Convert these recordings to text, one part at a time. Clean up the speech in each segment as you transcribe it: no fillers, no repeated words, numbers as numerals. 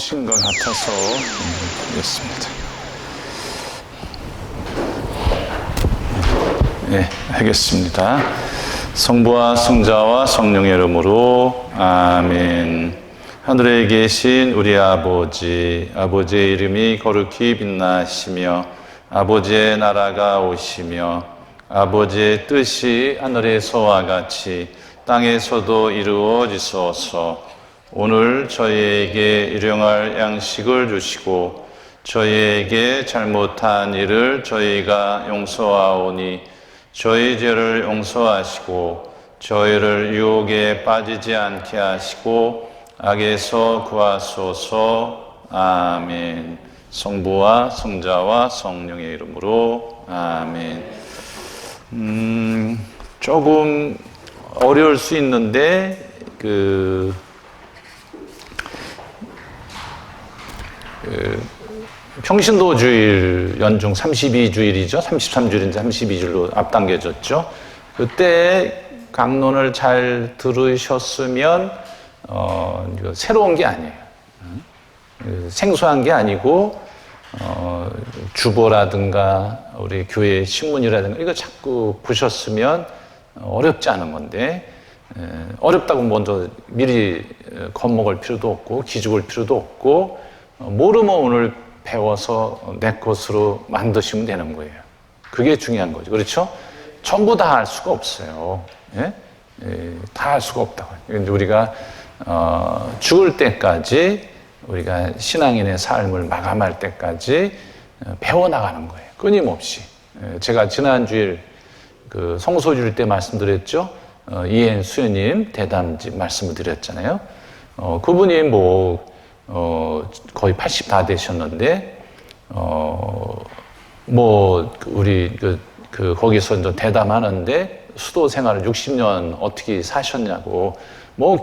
오신 것 같아서 하겠습니다. 네, 하겠습니다. 성부와 성자와 성령의 이름으로 아멘. 하늘에 계신 우리 아버지, 아버지의 이름이 거룩히 빛나시며 아버지의 나라가 오시며 아버지의 뜻이 하늘에서와 같이 땅에서도 이루어지소서. 오늘 저희에게 일용할 양식을 주시고 저희에게 잘못한 일을 저희가 용서하오니 저희 죄를 용서하시고 저희를 유혹에 빠지지 않게 하시고 악에서 구하소서. 아멘. 성부와 성자와 성령의 이름으로 아멘. 조금 어려울 수 있는데 평신도주일 연중 32주일이죠. 33주일인데 32주일로 앞당겨졌죠. 그때 강론을 잘 들으셨으면 새로운 게 아니에요. 생소한 게 아니고 주보라든가 우리 교회 신문이라든가 이거 자꾸 보셨으면 어렵지 않은 건데 어렵다고 먼저 미리 겁먹을 필요도 없고 기죽을 필요도 없고 모르면 오늘 배워서 내 것으로 만드시면 되는 거예요. 그게 중요한 거죠. 그렇죠? 전부 다 할 수가 없어요. 예? 다 할 수가 없다고. 우리가 죽을 때까지 우리가 신앙인의 삶을 마감할 때까지 배워나가는 거예요. 끊임없이. 제가 지난 주일 성소주일 때 말씀드렸죠. 이엔 수연님 대담집 말씀을 드렸잖아요. 그분이 거의 80 다 되셨는데, 우리 거기서 이제 대담하는데 수도 생활을 60년 어떻게 사셨냐고,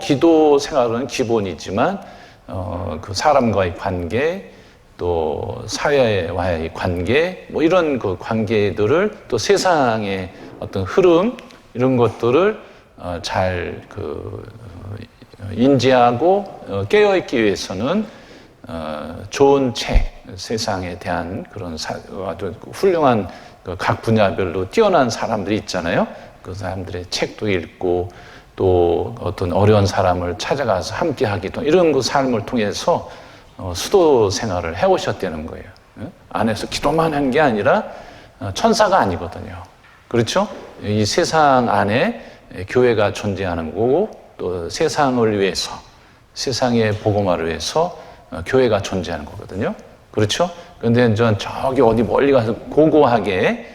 기도 생활은 기본이지만, 그 사람과의 관계, 또 사회와의 관계, 이런 그 관계들을 또 세상의 어떤 흐름, 이런 것들을 잘 인지하고 깨어있기 위해서는 좋은 책, 세상에 대한 그런 아주 훌륭한 각 분야별로 뛰어난 사람들이 있잖아요. 그 사람들의 책도 읽고 또 어떤 어려운 사람을 찾아가서 함께 하기도 이런 그 삶을 통해서 수도 생활을 해오셨다는 거예요. 안에서 기도만 한 게 아니라 천사가 아니거든요. 그렇죠? 이 세상 안에 교회가 존재하는 거고 또 세상을 위해서, 세상의 복음화를 위해서 교회가 존재하는 거거든요. 그렇죠? 그런데 저기 어디 멀리 가서 고고하게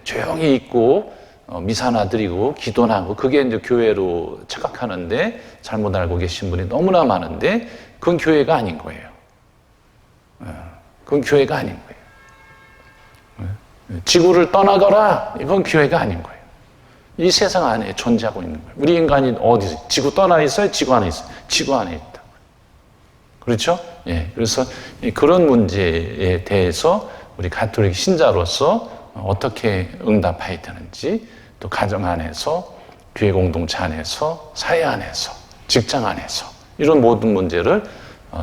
조용히 있고 미사나 드리고 기도나 하고 그게 이제 교회로 착각하는데 잘못 알고 계신 분이 너무나 많은데 그건 교회가 아닌 거예요. 그건 교회가 아닌 거예요. 지구를 떠나거라, 이건 교회가 아닌 거예요. 이 세상 안에 존재하고 있는 거예요. 우리 인간이 어디서 지구 떠나 있어요? 지구 안에 있어요? 지구 안에 있다. 그렇죠? 예. 그래서 그런 문제에 대해서 우리 가톨릭 신자로서 어떻게 응답해야 되는지, 또 가정 안에서, 교회 공동체 안에서, 사회 안에서, 직장 안에서 이런 모든 문제를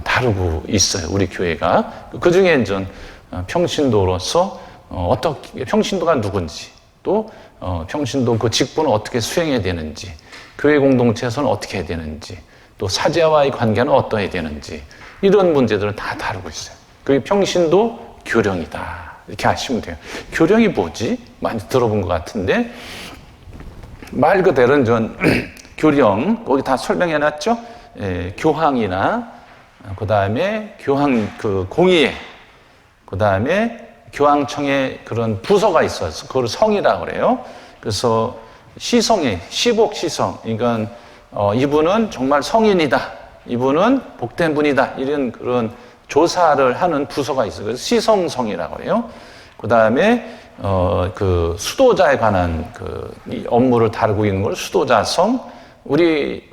다루고 있어요. 우리 교회가. 그 중에 이제 평신도로서 어떻게 평신도가 누군지, 또 평신도 그 직분을 어떻게 수행해야 되는지, 교회 공동체에서는 어떻게 해야 되는지, 또 사제와의 관계는 어떠해야 되는지 이런 문제들을 다 다루고 있어요. 그게 평신도 교령이다 이렇게 아시면 돼요. 교령이 뭐지? 많이 들어본 것 같은데 말 그대로 교령 거기 다 설명해놨죠. 교황이나 그 다음에 교황 공의회, 그 다음에 교황청에 그런 부서가 있어요. 그걸 성이라고 그래요. 그래서 시성에, 시복 시성. 그러니까 이분은 정말 성인이다. 이분은 복된 분이다. 이런 그런 조사를 하는 부서가 있어요. 그래서 시성성이라고 해요. 그 다음에 그 수도자에 관한 이 업무를 다루고 있는 걸 수도자성. 우리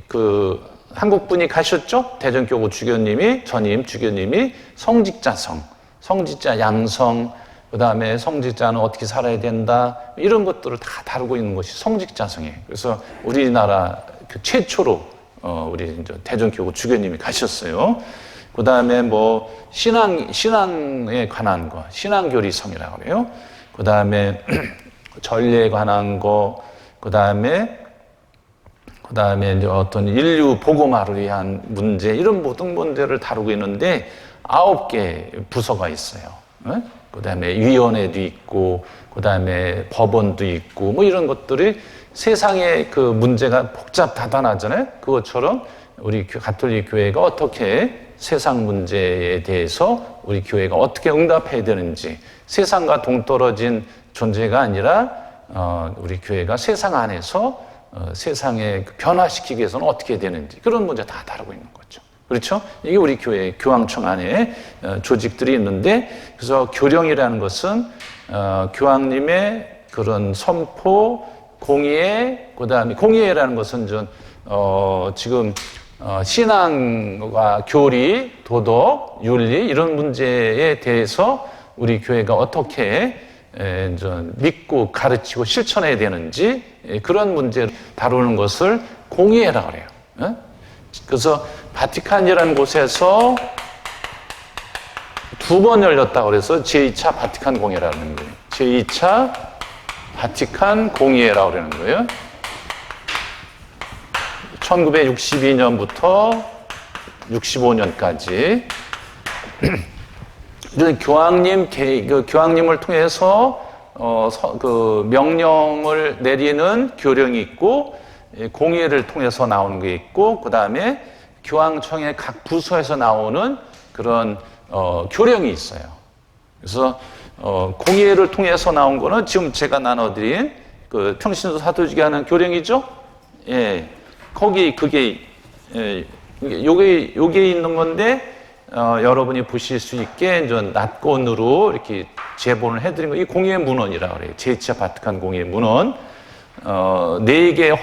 한국 분이 가셨죠? 대전교구 주교님이, 전임 주교님이 성직자성, 성직자 양성, 그 다음에 성직자는 어떻게 살아야 된다, 이런 것들을 다 다루고 있는 것이 성직자성이에요. 그래서 우리나라 최초로 우리 대전교구 주교님이 가셨어요. 그 다음에 뭐 신앙에 관한 거, 신앙교리성이라고 그래요. 그 다음에 전례에 관한 거, 그 다음에 이제 어떤 인류 복음화를 위한 문제, 이런 모든 문제를 다루고 있는데 9개 부서가 있어요. 그 다음에 위원회도 있고, 그 다음에 법원도 있고, 뭐 이런 것들이 세상의 그 문제가 복잡다단하잖아요. 그것처럼 우리 가톨릭 교회가 어떻게 세상 문제에 대해서 우리 교회가 어떻게 응답해야 되는지, 세상과 동떨어진 존재가 아니라 우리 교회가 세상 안에서 세상에 변화시키기 위해서는 어떻게 해야 되는지, 그런 문제 다 다루고 있는 거죠. 그렇죠? 이게 우리 교회 교황청 안에 조직들이 있는데, 그래서 교령이라는 것은 교황님의 그런 선포, 공의회, 그다음에 공의회라는 것은 지금 신앙과 교리, 도덕, 윤리 이런 문제에 대해서 우리 교회가 어떻게 믿고 가르치고 실천해야 되는지, 그런 문제를 다루는 것을 공의회라고 그래요. 그래서 바티칸이라는 곳에서 2번 열렸다고 그래서 제2차 바티칸 공의회라는 거예요. 제2차 바티칸 공의회라고 그러는 거예요. 1962년부터 65년까지 이런 교황님을 통해서 그 명령을 내리는 교령이 있고, 공의회를 통해서 나오는 게 있고, 그 다음에 교황청의 각 부서에서 나오는 그런 교령이 있어요. 그래서 공의회를 통해서 나온 거는 지금 제가 나눠드린 그 평신도 사도직이 하는 교령이죠. 예, 거기 그게 요게 있는 건데, 여러분이 보실 수 있게 이제 낫건으로 이렇게 제본을 해드린 거, 이 공의회 문헌이라고 그래요. 제2차 바티칸 공의회 문헌. 4개의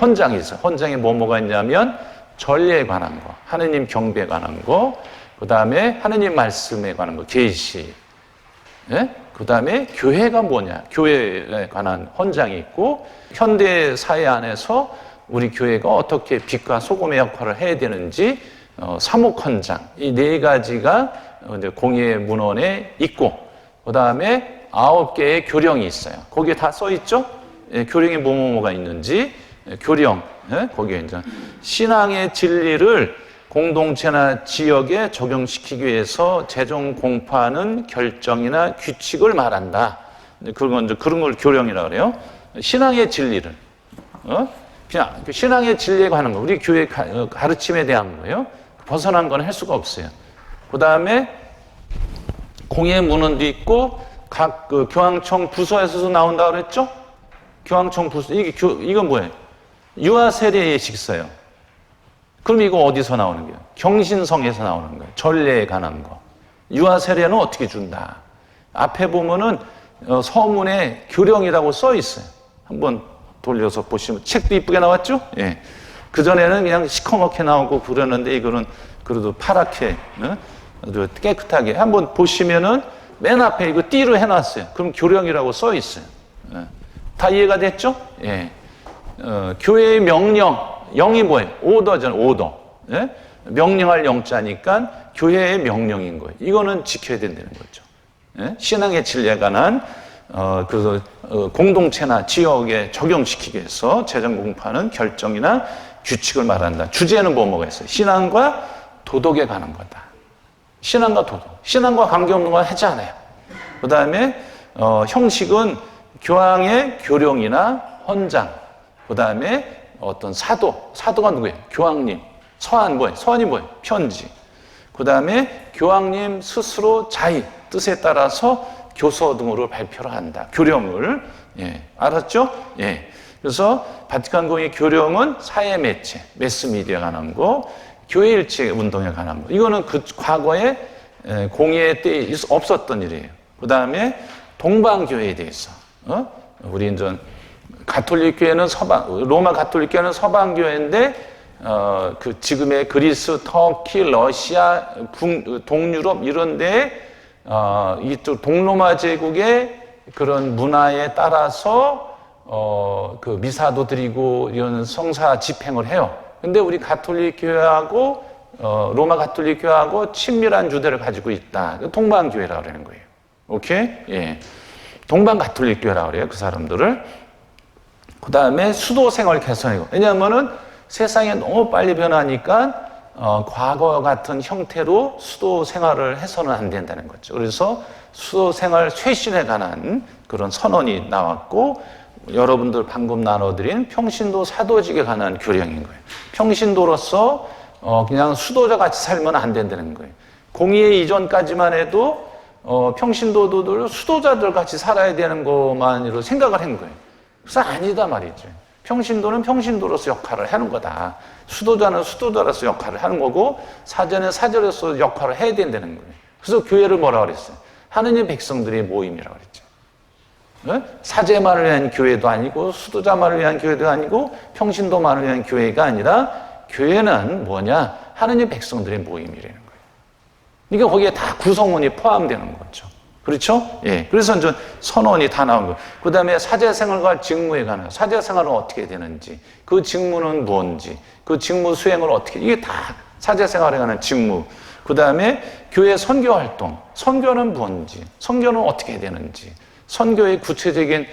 헌장이 있어요. 헌장에 뭐가 있냐면 전례에 관한 거, 하느님 경배에 관한 거, 그 다음에 하느님 말씀에 관한 거, 계시. 예? 그 다음에 교회가 뭐냐, 교회에 관한 헌장이 있고, 현대 사회 안에서 우리 교회가 어떻게 빛과 소금의 역할을 해야 되는지, 사목헌장, 이 4가지가 공의회 문헌에 있고, 그 다음에 9개의 교령이 있어요. 거기에 다 써 있죠? 예, 교령이 뭐가 있는지, 교령, 예? 거기에 이제 신앙의 진리를 공동체나 지역에 적용시키기 위해서 재정 공포하는 결정이나 규칙을 말한다. 그런 걸 교령이라고 그래요. 신앙의 진리를, 그냥 신앙의 진리에 관한 거, 우리 교회 가르침에 대한 거예요. 벗어난 건 할 수가 없어요. 그 다음에 공의회 문헌도 있고, 각 그 교황청 부서에서도 나온다고 그랬죠? 교황청 부서, 이건 뭐예요? 유아 세례 예식서요. 그럼 이거 어디서 나오는 거예요? 경신성에서 나오는 거예요. 전례에 관한 거. 유아 세례는 어떻게 준다? 앞에 보면은 서문에 교령이라고 써 있어요. 한번 돌려서 보시면 책도 이쁘게 나왔죠? 예. 그전에는 그냥 시커멓게 나오고 그러는데, 이거는 그래도 파랗게, 아주 깨끗하게. 한번 보시면은 맨 앞에 이거 띠로 해놨어요. 그럼 교령이라고 써 있어요. 예. 다 이해가 됐죠? 예. 교회의 명령, 영이 뭐예요? 오더잖아요, 오더. 예? 명령할 영자니까 교회의 명령인 거예요. 이거는 지켜야 된다는 거죠. 예? 신앙의 진리에 관한, 그래서 공동체나 지역에 적용시키기 위해서 재정 공포하는 결정이나 규칙을 말한다. 주제는 뭐가 있어요? 신앙과 도덕에 관한 거다. 신앙과 도덕. 신앙과 관계없는 건 하지 않아요. 그 다음에 형식은 교황의 교령이나 헌장, 그 다음에 어떤 사도가 누구예요? 교황님. 서한 뭐예요? 서한이 뭐예요? 편지. 그 다음에 교황님 스스로 자의, 뜻에 따라서 교서 등으로 발표를 한다. 교령을. 예. 알았죠? 예. 그래서 바티칸 공의 교령은 사회 매체, 매스미디어에 관한 거, 교회 일체 운동에 관한 거. 이거는 그 과거에 공의회 때 없었던 일이에요. 그 다음에 동방교회에 대해서. 우리 이제 가톨릭 교회는 로마 가톨릭 교회는 서방교회인데, 그 지금의 그리스, 터키, 러시아, 동유럽 이런데, 이쪽 동로마 제국의 그런 문화에 따라서 그 미사도 드리고 이런 성사 집행을 해요. 근데 우리 가톨릭 교회하고 로마 가톨릭 교회하고 친밀한 주대를 가지고 있다. 동방교회라고 그러는 거예요. 오케이? 예. 동방 가톨릭 교회라고 그래요. 그 사람들을. 그 다음에 수도 생활 개선이고. 왜냐하면은 세상이 너무 빨리 변하니까 과거 같은 형태로 수도 생활을 해서는 안 된다는 거죠. 그래서 수도 생활 쇄신에 관한 그런 선언이 나왔고, 여러분들 방금 나눠드린 평신도 사도직에 관한 교령인 거예요. 평신도로서 그냥 수도자 같이 살면 안 된다는 거예요. 공의회 이전까지만 해도 평신도들 수도자들 같이 살아야 되는 것만으로 생각을 한 거예요. 그래서 아니다 말이죠. 평신도는 평신도로서 역할을 하는 거다. 수도자는 수도자로서 역할을 하는 거고, 사제는 사제로서 역할을 해야 된다는 거예요. 그래서 교회를 뭐라고 그랬어요? 하느님 백성들의 모임이라고 그랬죠. 사제만을 위한 교회도 아니고, 수도자만을 위한 교회도 아니고, 평신도만을 위한 교회가 아니라, 교회는 뭐냐? 하느님 백성들의 모임이라는 거예요. 그러니까 거기에 다 구성원이 포함되는 거죠. 그렇죠? 예. 그래서 이제 선언이 다 나온 거예요. 그 다음에 사제생활과 직무에 관한, 사제생활은 어떻게 되는지, 그 직무는 뭔지, 그 직무 수행을 어떻게, 이게 다 사제생활에 관한 직무. 그 다음에 교회 선교활동, 선교는 뭔지, 선교는 어떻게 되는지, 선교의 구체적인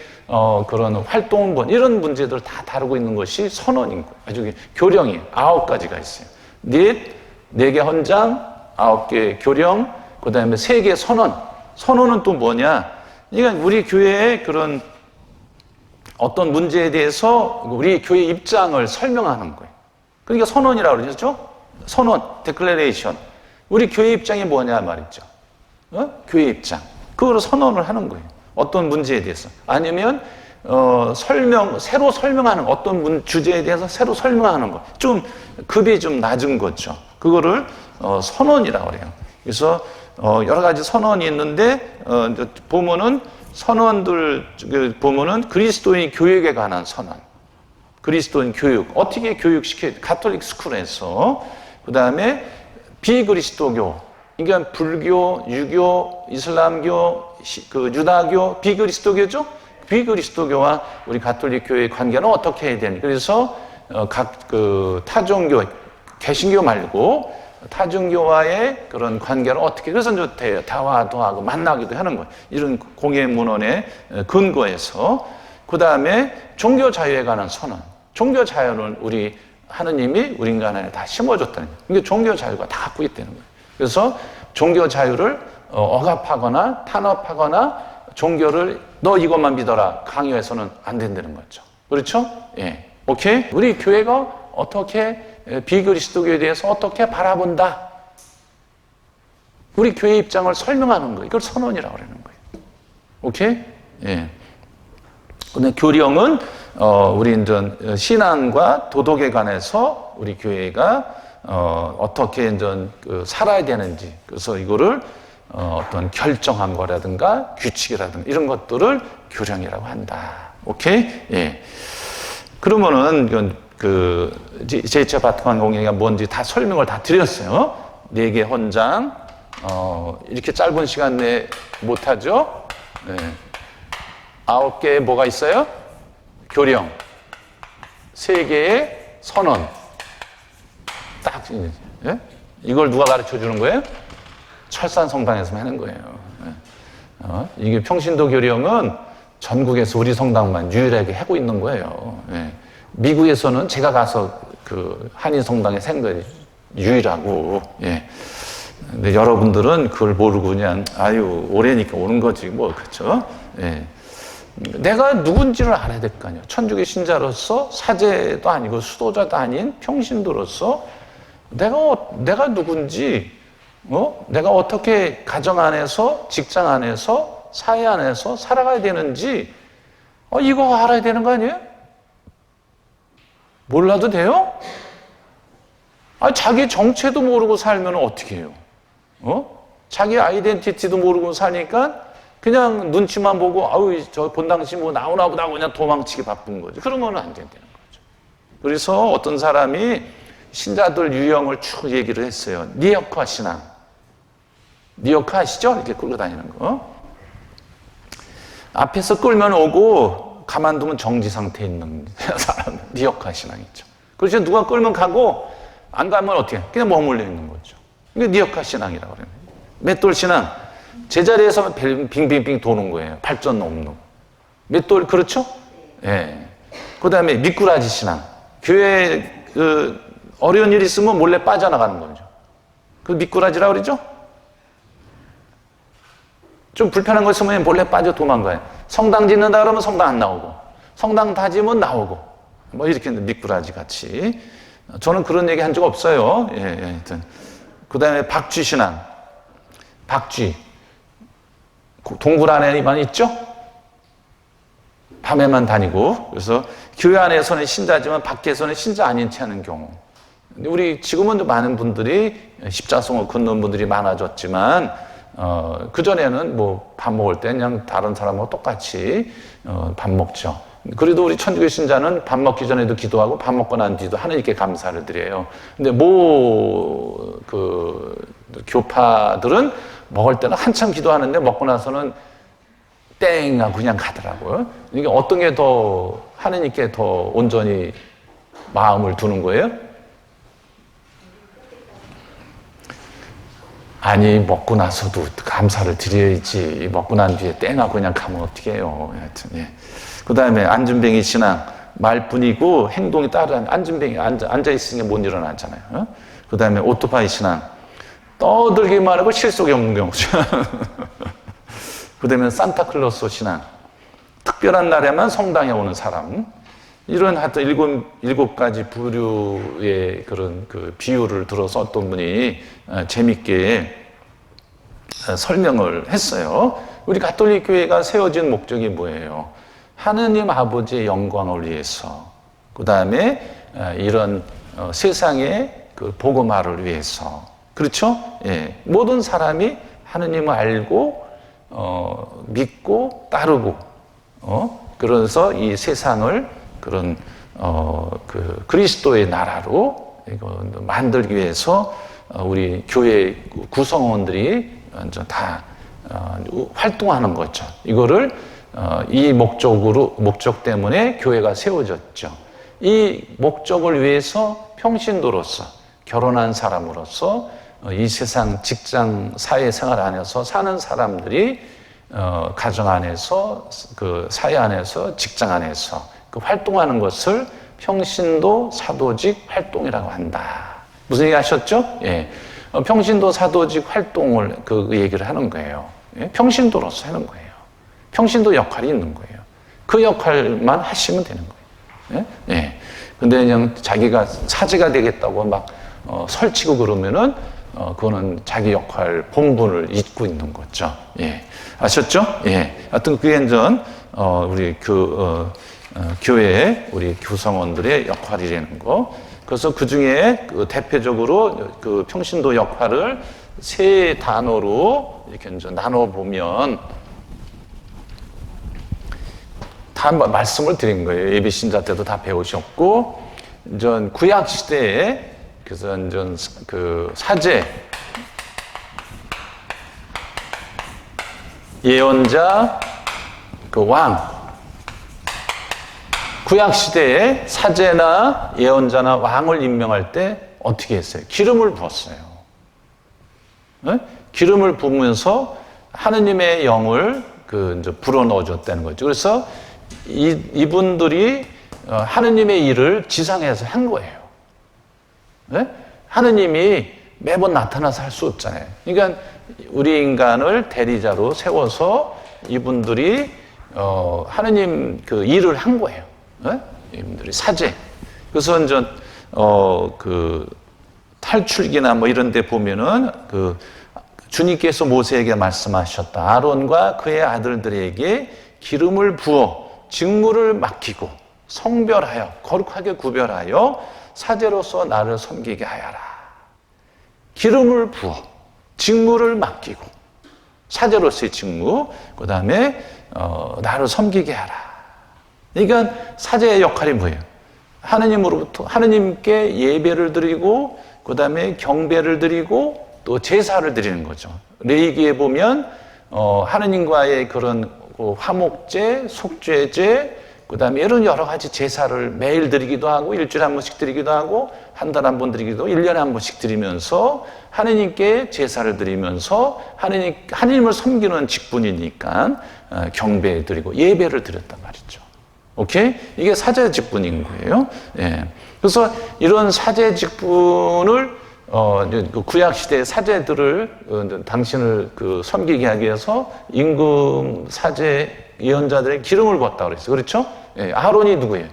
그런 활동은 뭔지, 이런 문제들을 다 다루고 있는 것이 선언인 거예요. 아주 교령이 9가지가 있어요. 네 개 헌장, 9개 교령, 그 다음에 3개 선언. 선언은 또 뭐냐? 그러니까 우리 교회의 그런 어떤 문제에 대해서 우리 교회 입장을 설명하는 거예요. 그러니까 선언이라고 그러죠? 선언, declaration. 우리 교회 입장이 뭐냐 말이죠. 교회 입장. 그거를 선언을 하는 거예요. 어떤 문제에 대해서. 아니면 새로 설명하는 어떤 주제에 대해서 새로 설명하는 거. 좀 급이 좀 낮은 거죠. 그거를 선언이라고 그래요. 그래서 여러 가지 선언이 있는데 보면은 선언들 보면은 그리스도인 교육에 관한 선언, 그리스도인 교육 어떻게 교육시켜야 돼? 가톨릭 스쿨에서. 그 다음에 비그리스도교, 그러니까 불교, 유교, 이슬람교, 그 유다교, 비그리스도교죠. 비그리스도교와 우리 가톨릭 교회의 관계는 어떻게 해야 되는지. 그래서 각 그 타종교, 개신교 말고 타종교와의 그런 관계를 어떻게, 그래서 이제 대화도 하고 만나기도 하는 거예요. 이런 공예 문헌에 근거해서. 그 다음에 종교 자유에 관한 선언. 종교 자유는 우리 하느님이 우리 인간 안에 다 심어줬다는 거예요. 그러니까 종교 자유가 다 갖고 있다는 거예요. 그래서 종교 자유를 억압하거나 탄압하거나 종교를 너 이것만 믿어라 강요해서는 안 된다는 거죠. 그렇죠? 예. 오케이? 우리 교회가 어떻게 비그리스도교에 대해서 어떻게 바라본다. 우리 교회 입장을 설명하는 거예요. 이걸 선언이라고 그러는 거예요. 오케이? 예. 근데 교령은 우리 이제 신앙과 도덕에 관해서 우리 교회가 어떻게 이제 살아야 되는지, 그래서 이거를 어떤 결정한 거라든가 규칙이라든가 이런 것들을 교령이라고 한다. 오케이? 예. 그러면은 그 제2차 바티칸 공예가 뭔지 다 설명을 다 드렸어요. 4개 헌장, 이렇게 짧은 시간 내에 못하죠. 네. 9개의 뭐가 있어요? 교령, 3개의 선언. 딱, 예? 이걸 누가 가르쳐 주는 거예요? 철산성당에서만 하는 거예요. 이게 평신도 교령은 전국에서 우리 성당만 유일하게 하고 있는 거예요. 예. 미국에서는 제가 가서 그 한인 성당에 생각이 유일하고, 예. 근데 여러분들은 그걸 모르고 그냥, 아유, 오래니까 오는 거지, 뭐, 그렇죠? 예. 내가 누군지를 알아야 될 거 아니에요. 천주교 신자로서 사제도 아니고 수도자도 아닌 평신도로서 내가 누군지, 내가 어떻게 가정 안에서, 직장 안에서, 사회 안에서 살아가야 되는지, 이거 알아야 되는 거 아니에요? 몰라도 돼요? 자기 정체도 모르고 살면 어떻게 해요? 자기 아이덴티티도 모르고 사니까 그냥 눈치만 보고, 아유, 저 본당시 뭐 나오나 보다 그냥 도망치기 바쁜 거죠. 그러면 안 된다는 거죠. 그래서 어떤 사람이 신자들 유형을 쭉 얘기를 했어요. 니역화 신앙. 니역화 아시죠? 이렇게 끌고 다니는 거. 앞에서 끌면 오고 가만두면 정지 상태에 있는 사람, 니역화 신앙이죠. 그렇죠. 누가 끌면 가고 안 가면 어떻게? 그냥 머물러 있는 거죠. 이게 니역화 신앙이라고 그래요. 맷돌 신앙. 제자리에서 빙빙빙 도는 거예요. 발전 없는. 맷돌, 그렇죠? 예. 그 다음에 미꾸라지 신앙. 교회에 어려운 일이 있으면 몰래 빠져나가는 거죠. 그 미꾸라지라고 그러죠? 좀 불편한 거 있으면 몰래 빠져 도망가요. 성당 짓는다 그러면 성당 안 나오고, 성당 다지면 나오고, 뭐 이렇게 미꾸라지 같이. 저는 그런 얘기 한 적 없어요. 예, 하여튼. 그 다음에 박쥐 신앙. 박쥐. 동굴 안에만 있죠? 밤에만 다니고. 그래서 교회 안에서는 신자지만 밖에서는 신자 아닌 채 하는 경우. 우리 지금은 많은 분들이 십자성을 걷는 분들이 많아졌지만, 그전에는 뭐 밥 먹을 때 그냥 다른 사람하고 똑같이 밥 먹죠. 그래도 우리 천주교 신자는 밥 먹기 전에도 기도하고 밥 먹고 난 뒤도 하나님께 감사를 드려요. 근데 교파들은 먹을 때는 한참 기도하는데 먹고 나서는 땡 하고 그냥 가더라고요. 이게 어떤 게 더 하나님께 더 온전히 마음을 두는 거예요? 아니, 먹고 나서도 감사를 드려야지. 먹고 난 뒤에 땡 하고 그냥 가면 어떻게 해요. 하여튼, 예. 그 다음에 앉은뱅이 신앙. 말뿐이고 행동이 따르는 앉은뱅이. 앉아있으니 못 일어나잖아요. 어? 그 다음에 오토바이 신앙. 떠들기만 하고 실속이 없는 경우죠. 그 다음에 산타클로스 신앙. 특별한 날에만 성당에 오는 사람. 이런 하여튼 일곱 가지 부류의 그런 그 비유를 들어서 어떤 분이 재밌게 설명을 했어요. 우리 가톨릭 교회가 세워진 목적이 뭐예요? 하느님 아버지의 영광을 위해서, 그 다음에 이런 세상의 그 복음화를 위해서, 그렇죠? 예. 모든 사람이 하느님을 알고 믿고 따르고, 그래서 이 세상을 그런 그 그리스도의 나라로 이거 만들기 위해서 우리 교회 구성원들이 완전 다 활동하는 거죠. 이거를 이 목적 때문에 교회가 세워졌죠. 이 목적을 위해서 평신도로서, 결혼한 사람으로서 이 세상 직장 사회생활 안에서 사는 사람들이 가정 안에서, 그 사회 안에서, 직장 안에서 그 활동하는 것을 평신도 사도직 활동이라고 한다. 무슨 얘기 하셨죠? 예. 평신도 사도직 활동을 그 얘기를 하는 거예요. 예? 평신도로서 하는 거예요. 평신도 역할이 있는 거예요. 그 역할만 하시면 되는 거예요. 예? 예. 근데 그냥 자기가 사제가 되겠다고 막 설치고 그러면은 그거는 자기 역할 본분을 잊고 있는 거죠. 예. 아셨죠? 예. 하여튼 그게 전 우리 교회의 우리 구성원들의 역할이라는 거. 그래서 그 중에 그 대표적으로 그 평신도 역할을 세 단어로 이렇게 이제 나눠보면, 다 말씀을 드린 거예요. 예비 신자 때도 다 배우셨고, 전 구약 시대에 그래서 전 그 사제, 예언자, 그 왕. 구약 시대에 사제나 예언자나 왕을 임명할 때 어떻게 했어요? 기름을 부었어요. 네? 기름을 부으면서 하느님의 영을 이제 불어 넣어줬다는 거죠. 그래서 이분들이 하느님의 일을 지상에서 한 거예요. 네? 하느님이 매번 나타나서 할 수 없잖아요. 그러니까 우리 인간을 대리자로 세워서 이분들이 하느님 그 일을 한 거예요. 네? 이분들이 사제. 그래서 이제 그 탈출기나 뭐 이런 데 보면은 그 주님께서 모세에게 말씀하셨다. 아론과 그의 아들들에게 기름을 부어 직무를 맡기고 성별하여 거룩하게 구별하여 사제로서 나를 섬기게 하여라. 기름을 부어 직무를 맡기고 사제로서의 직무, 그 다음에 나를 섬기게 하라. 그러니까 사제의 역할이 뭐예요? 하느님으로부터 하느님께 예배를 드리고, 그 다음에 경배를 드리고, 또 제사를 드리는 거죠. 레위기에 보면 하느님과의 그런 화목제, 속죄제, 그다음에 이런 여러 가지 제사를 매일 드리기도 하고 일주일에 한 번씩 드리기도 하고 한 달에 한 번 드리기도 하고 1년에 한 번씩 드리면서 하느님께 제사를 드리면서 하느님을 섬기는 직분이니까 경배 드리고 예배를 드렸단 말이죠. 오케이? 이게 사제 직분인 거예요. 예. 그래서 이런 사제 직분을 구약 시대의 사제들을 당신을 섬기게 하기 위해서 임금 사제 예언자들의 기름을 부었다 그랬어요. 그렇죠? 예, 아론이 누구예요?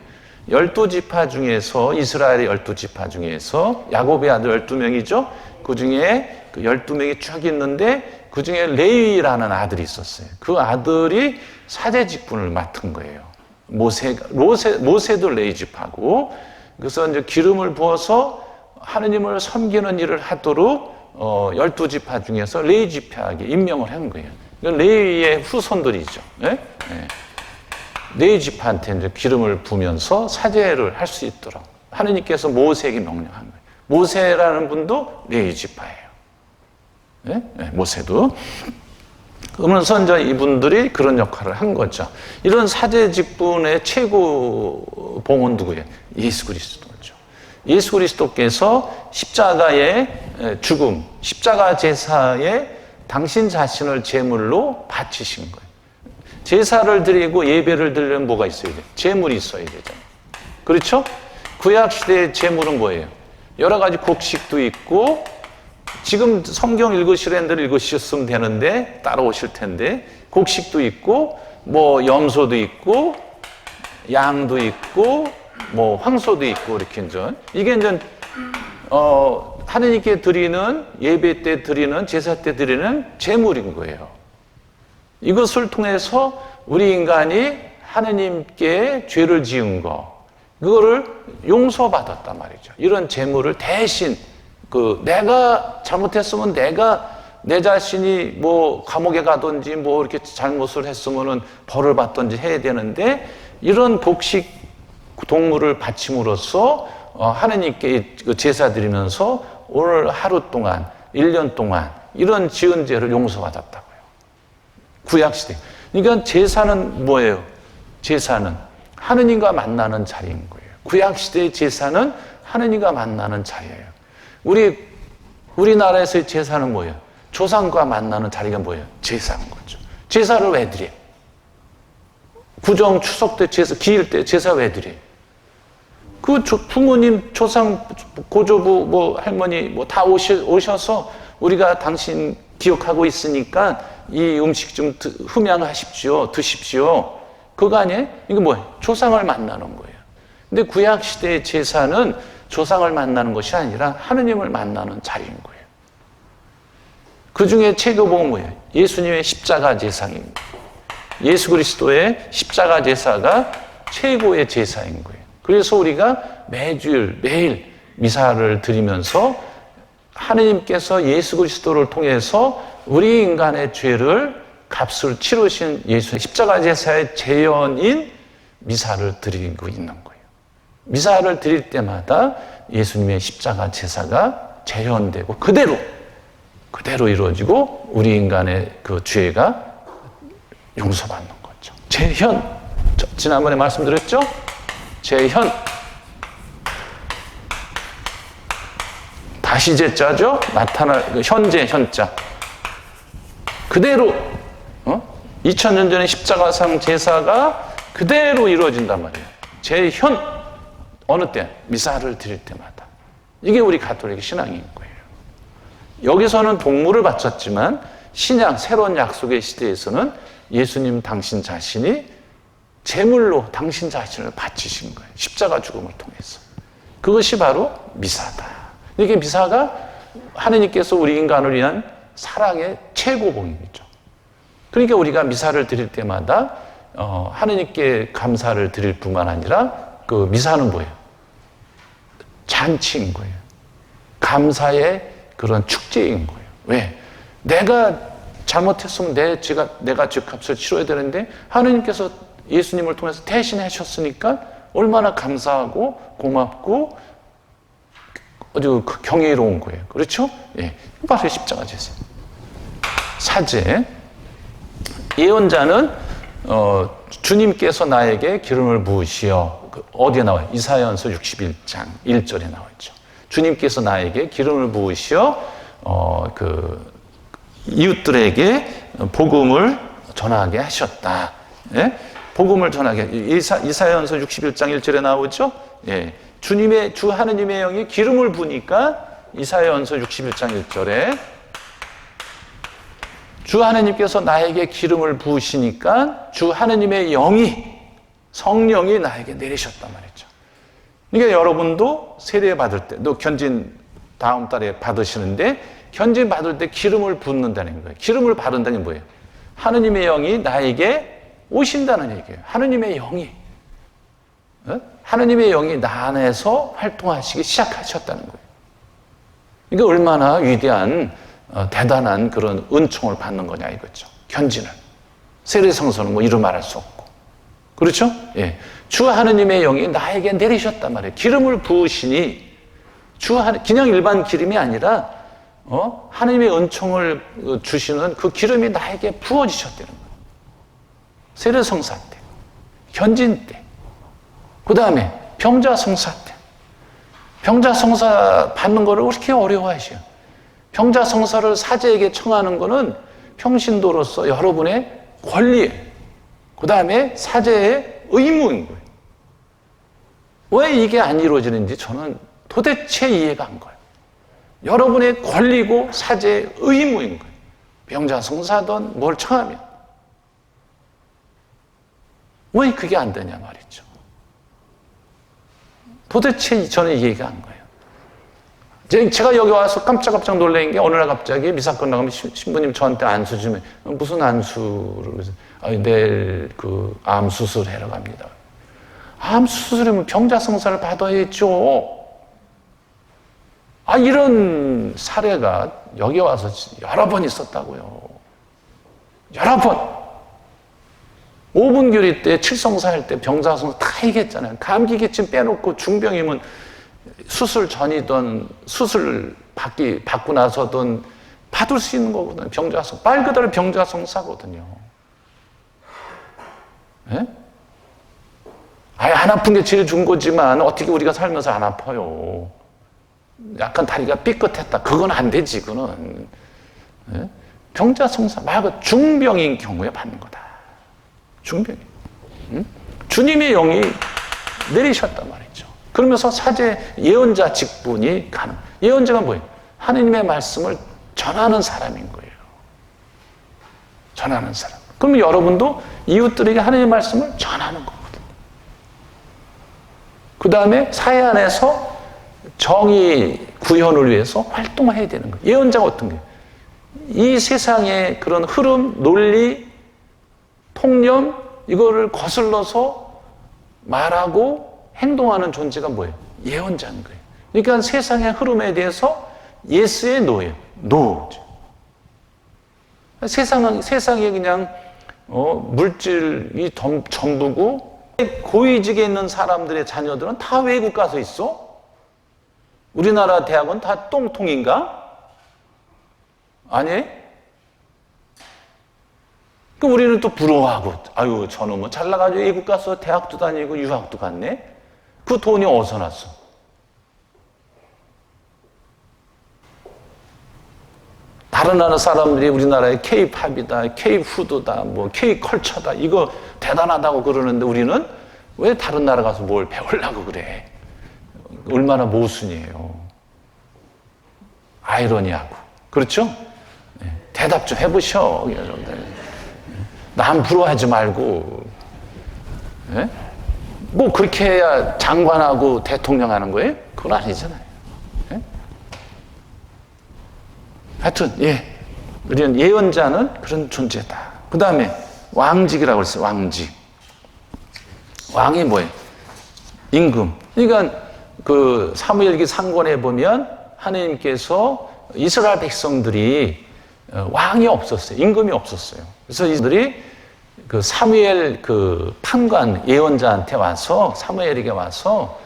12지파 중에서 이스라엘의 12지파 중에서 야곱의 아들 12명이죠. 그 중에 12명이 쭉 있는데 그 중에 레위라는 아들이 있었어요. 그 아들이 사제 직분을 맡은 거예요. 모세도 레위지파고 그래서 이제 기름을 부어서 하느님을 섬기는 일을 하도록 12지파 중에서 레위지파에게 임명을 한 거예요. 레위의 후손들이죠. 네? 네. 레위지파한테 이제 기름을 부으면서 사제를 할 수 있도록 하느님께서 모세에게 명령한 거예요. 모세라는 분도 레위지파예요. 네? 네, 모세도. 그러면서 이제 이분들이 그런 역할을 한 거죠. 이런 사제 직분의 최고 봉은 누구예요? 예수 그리스도죠. 예수 그리스도께서 십자가의 죽음, 십자가 제사에 당신 자신을 제물로 바치신 거예요. 제사를 드리고 예배를 드리려면 뭐가 있어야 돼요? 제물이 있어야 되잖아요. 그렇죠? 구약 시대의 제물은 뭐예요? 여러 가지 곡식도 있고 지금 성경 읽으시는 대로 읽으셨으면 되는데 따라오실 텐데 곡식도 있고 뭐 염소도 있고 양도 있고 뭐 황소도 있고 이렇게 이게 이제 하느님께 드리는 예배 때 드리는 제사 때 드리는 제물인 거예요. 이것을 통해서 우리 인간이 하느님께 죄를 지은 거 그거를 용서받았단 말이죠. 이런 제물을 대신 내가 잘못했으면 내 자신이 뭐 감옥에 가든지 뭐 이렇게 잘못을 했으면은 벌을 받든지 해야 되는데 이런 곡식 동물을 바침으로써 하느님께 제사 드리면서 오늘 하루 동안 1년 동안 이런 지은 죄를 용서받았다고요. 구약시대. 그러니까 제사는 뭐예요? 제사는 하느님과 만나는 자리인 거예요. 구약시대의 제사는 하느님과 만나는 자리예요. 우리나라에서의 제사는 뭐예요? 조상과 만나는 자리가 뭐예요? 제사인 거죠. 제사를 왜 드려요? 구정, 추석 때 제사, 기일 때 제사 왜 드려요? 부모님, 조상, 고조부, 뭐 할머니 뭐 다 오셔서 우리가 당신 기억하고 있으니까 이 음식 좀 흠양하십시오, 드십시오. 그거 아니에요? 이게 뭐예요? 조상을 만나는 거예요. 근데 구약 시대의 제사는 조상을 만나는 것이 아니라 하느님을 만나는 자리인 거예요. 그 중에 최고봉은 뭐예요? 예수님의 십자가 제사입니다. 예수 그리스도의 십자가 제사가 최고의 제사인 거예요. 그래서 우리가 매일 미사를 드리면서 하느님께서 예수 그리스도를 통해서 우리 인간의 죄를 값을 치르신 예수의 십자가 제사의 재현인 미사를 드리고 있는 거예요. 미사를 드릴 때마다 예수님의 십자가 제사가 재현되고 그대로 이루어지고 우리 인간의 그 죄가 용서받는 거죠. 재현. 지난번에 말씀드렸죠? 재현. 다시 제자죠? 나타날 현재 현자. 그대로 2000년 전에 십자가상 제사가 그대로 이루어진단 말이에요. 재현. 어느 때? 미사를 드릴 때마다. 이게 우리 가톨릭 신앙인 거예요. 여기서는 동물을 바쳤지만 신약 새로운 약속의 시대에서는 예수님 당신 자신이 제물로 당신 자신을 바치신 거예요. 십자가 죽음을 통해서. 그것이 바로 미사다. 이게 미사가 하느님께서 우리 인간을 위한 사랑의 최고봉이죠. 그러니까 우리가 미사를 드릴 때마다 하느님께 감사를 드릴 뿐만 아니라 그 미사는 뭐예요? 잔치인 거예요. 감사의 그런 축제인 거예요. 왜? 내가 잘못했으면 내가 죄값을 치러야 되는데 하느님께서 예수님을 통해서 대신 하셨으니까 얼마나 감사하고 고맙고 아주 경이로운 거예요. 그렇죠? 예. 바로 십자가 제사. 사제. 예언자는 주님께서 나에게 기름을 부으시어. 어디에 나와요? 이사야서 61장 1절에 나와 있죠. 주님께서 나에게 기름을 부으시어 이웃들에게 복음을 전하게 하셨다. 예? 복음을 전하게. 이사야서 61장 1절에 나오죠. 예. 주 하느님의 영이 기름을 부으니까 이사야서 61장 1절에 주 하느님께서 나에게 기름을 부으시니까 주 하느님의 성령이 나에게 내리셨단 말이죠. 그러니까 여러분도 세례 받을 때, 또 견진 다음 달에 받으시는데 견진 받을 때 기름을 붓는다는 거예요. 기름을 바른다는 게 뭐예요? 하느님의 영이 나에게 오신다는 얘기예요. 하느님의 영이. 하느님의 영이 나 안에서 활동하시기 시작하셨다는 거예요. 그러니까 얼마나 위대한 대단한 그런 은총을 받는 거냐 이거죠. 견진을. 세례성서는 뭐 이루 말할 수 없고. 그렇죠? 예. 주 하느님의 영이 나에게 내리셨단 말이에요. 기름을 부으시니 그냥 일반 기름이 아니라 하느님의 은총을 주시는 그 기름이 나에게 부어지셨다는 거예요. 세례성사 때, 견진 때, 그 다음에 병자성사 때. 병자성사 받는 거를 왜 이렇게 어려워하셔요? 병자성사를 사제에게 청하는 거는 평신도로서 여러분의 권리예요. 그 다음에 사제의 의무인 거예요. 왜 이게 안 이루어지는지 저는 도대체 이해가 안 가요. 여러분의 권리고 사제의 의무인 거예요. 병자성사든 뭘 청하면. 왜 그게 안 되냐 말이죠. 도대체 저는 이해가 안 가요. 제가 여기 와서 깜짝깜짝 놀란 게 어느 날 갑자기 미사 끝나가면 신부님 저한테 안수 주면 무슨 안수를 내일 암 수술하러 갑니다. 암 수술이면 병자성사를 받아야죠. 이런 사례가 여기 와서 여러 번 있었다고요. 여러 번. 5분 교리 때 칠성사 할 때 병자성사 다 얘기했잖아요. 감기 기침 빼놓고 중병이면 수술 전이든 수술 받고 나서든 받을 수 있는 거거든요. 병자성. 말 그대로 병자성사거든요. 예? 안 아픈 게 제일 좋은 거지만 어떻게 우리가 살면서 안 아파요. 약간 다리가 삐끗했다. 그건 안 되지, 그거는. 예? 병자성사. 말 그대로 중병인 경우에 받는 거다. 중병이. 주님의 영이 내리셨단 말이죠. 그러면서 사제 예언자 직분이 가능. 예언자가 뭐예요? 하느님의 말씀을 전하는 사람인 거예요. 전하는 사람. 그럼 여러분도 이웃들에게 하느님의 말씀을 전하는 거거든요. 그 다음에 사회 안에서 정의 구현을 위해서 활동해야 되는 거예요. 예언자가 어떤 거예요? 이 세상의 그런 흐름, 논리, 통념, 이거를 거슬러서 말하고 행동하는 존재가 뭐예요? 예언자인 거예요. 그러니까 세상의 흐름에 대해서 예스의 노예요. 노죠. 세상에 그냥 물질이 전부고 고위직에 있는 사람들의 자녀들은 다 외국 가서 있어? 우리나라 대학은 다 똥통인가? 아니? 그 우리는 또 부러워하고, 아유, 저놈은 잘 나가지고 외국 가서 대학도 다니고 유학도 갔네? 그 돈이 어디서 났어? 다른 나라 사람들이 우리나라의 K-팝이다, K-푸드다, 뭐 K-컬처다, 이거 대단하다고 그러는데 우리는 왜 다른 나라 가서 뭘 배우려고 그래? 얼마나 모순이에요. 아이러니하고. 그렇죠? 네. 대답 좀 해보셔, 여러분들. 남 부러워하지 말고. 네? 뭐 그렇게 해야 장관하고 대통령 하는 거예요? 그건 아니잖아요. 네? 하여튼 우리는 예언자는 그런 존재다. 그 다음에 왕직이라고 했어요. 왕직. 왕이 뭐예요? 임금. 그러니까 그 사무엘기 상권에 보면 하나님께서 이스라엘 백성들이 왕이 없었어요. 임금이 없었어요. 그래서 이들이 그 사무엘 그 판관 예언자한테 와서 사무엘에게 와서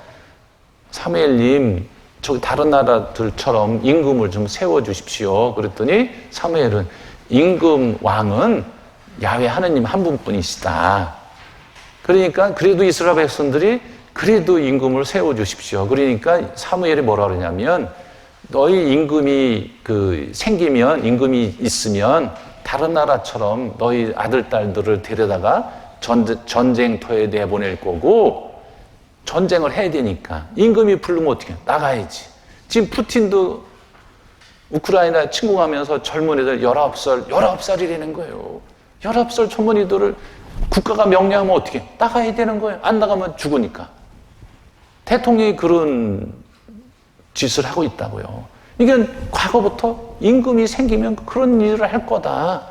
사무엘님 저기 다른 나라들처럼 임금을 좀 세워주십시오. 그랬더니 사무엘은 임금 왕은 야훼 하느님 한 분뿐이시다. 그러니까 그래도 이스라엘 백성들이 그래도 임금을 세워주십시오. 그러니까 사무엘이 뭐라 그러냐면 너희 임금이 생기면, 임금이 있으면 다른 나라처럼 너희 아들, 딸들을 데려다가 전쟁터에 내보낼 거고 전쟁을 해야 되니까 임금이 부르면 어떻게 해? 나가야지. 지금 푸틴도 우크라이나 침공하면서 젊은 애들 19살이라는 거예요. 19살 젊은이들을 국가가 명령하면 어떻게 해? 나가야 되는 거예요. 안 나가면 죽으니까. 대통령이 그런 짓을 하고 있다고요. 이게 과거부터 임금이 생기면 그런 일을 할 거다.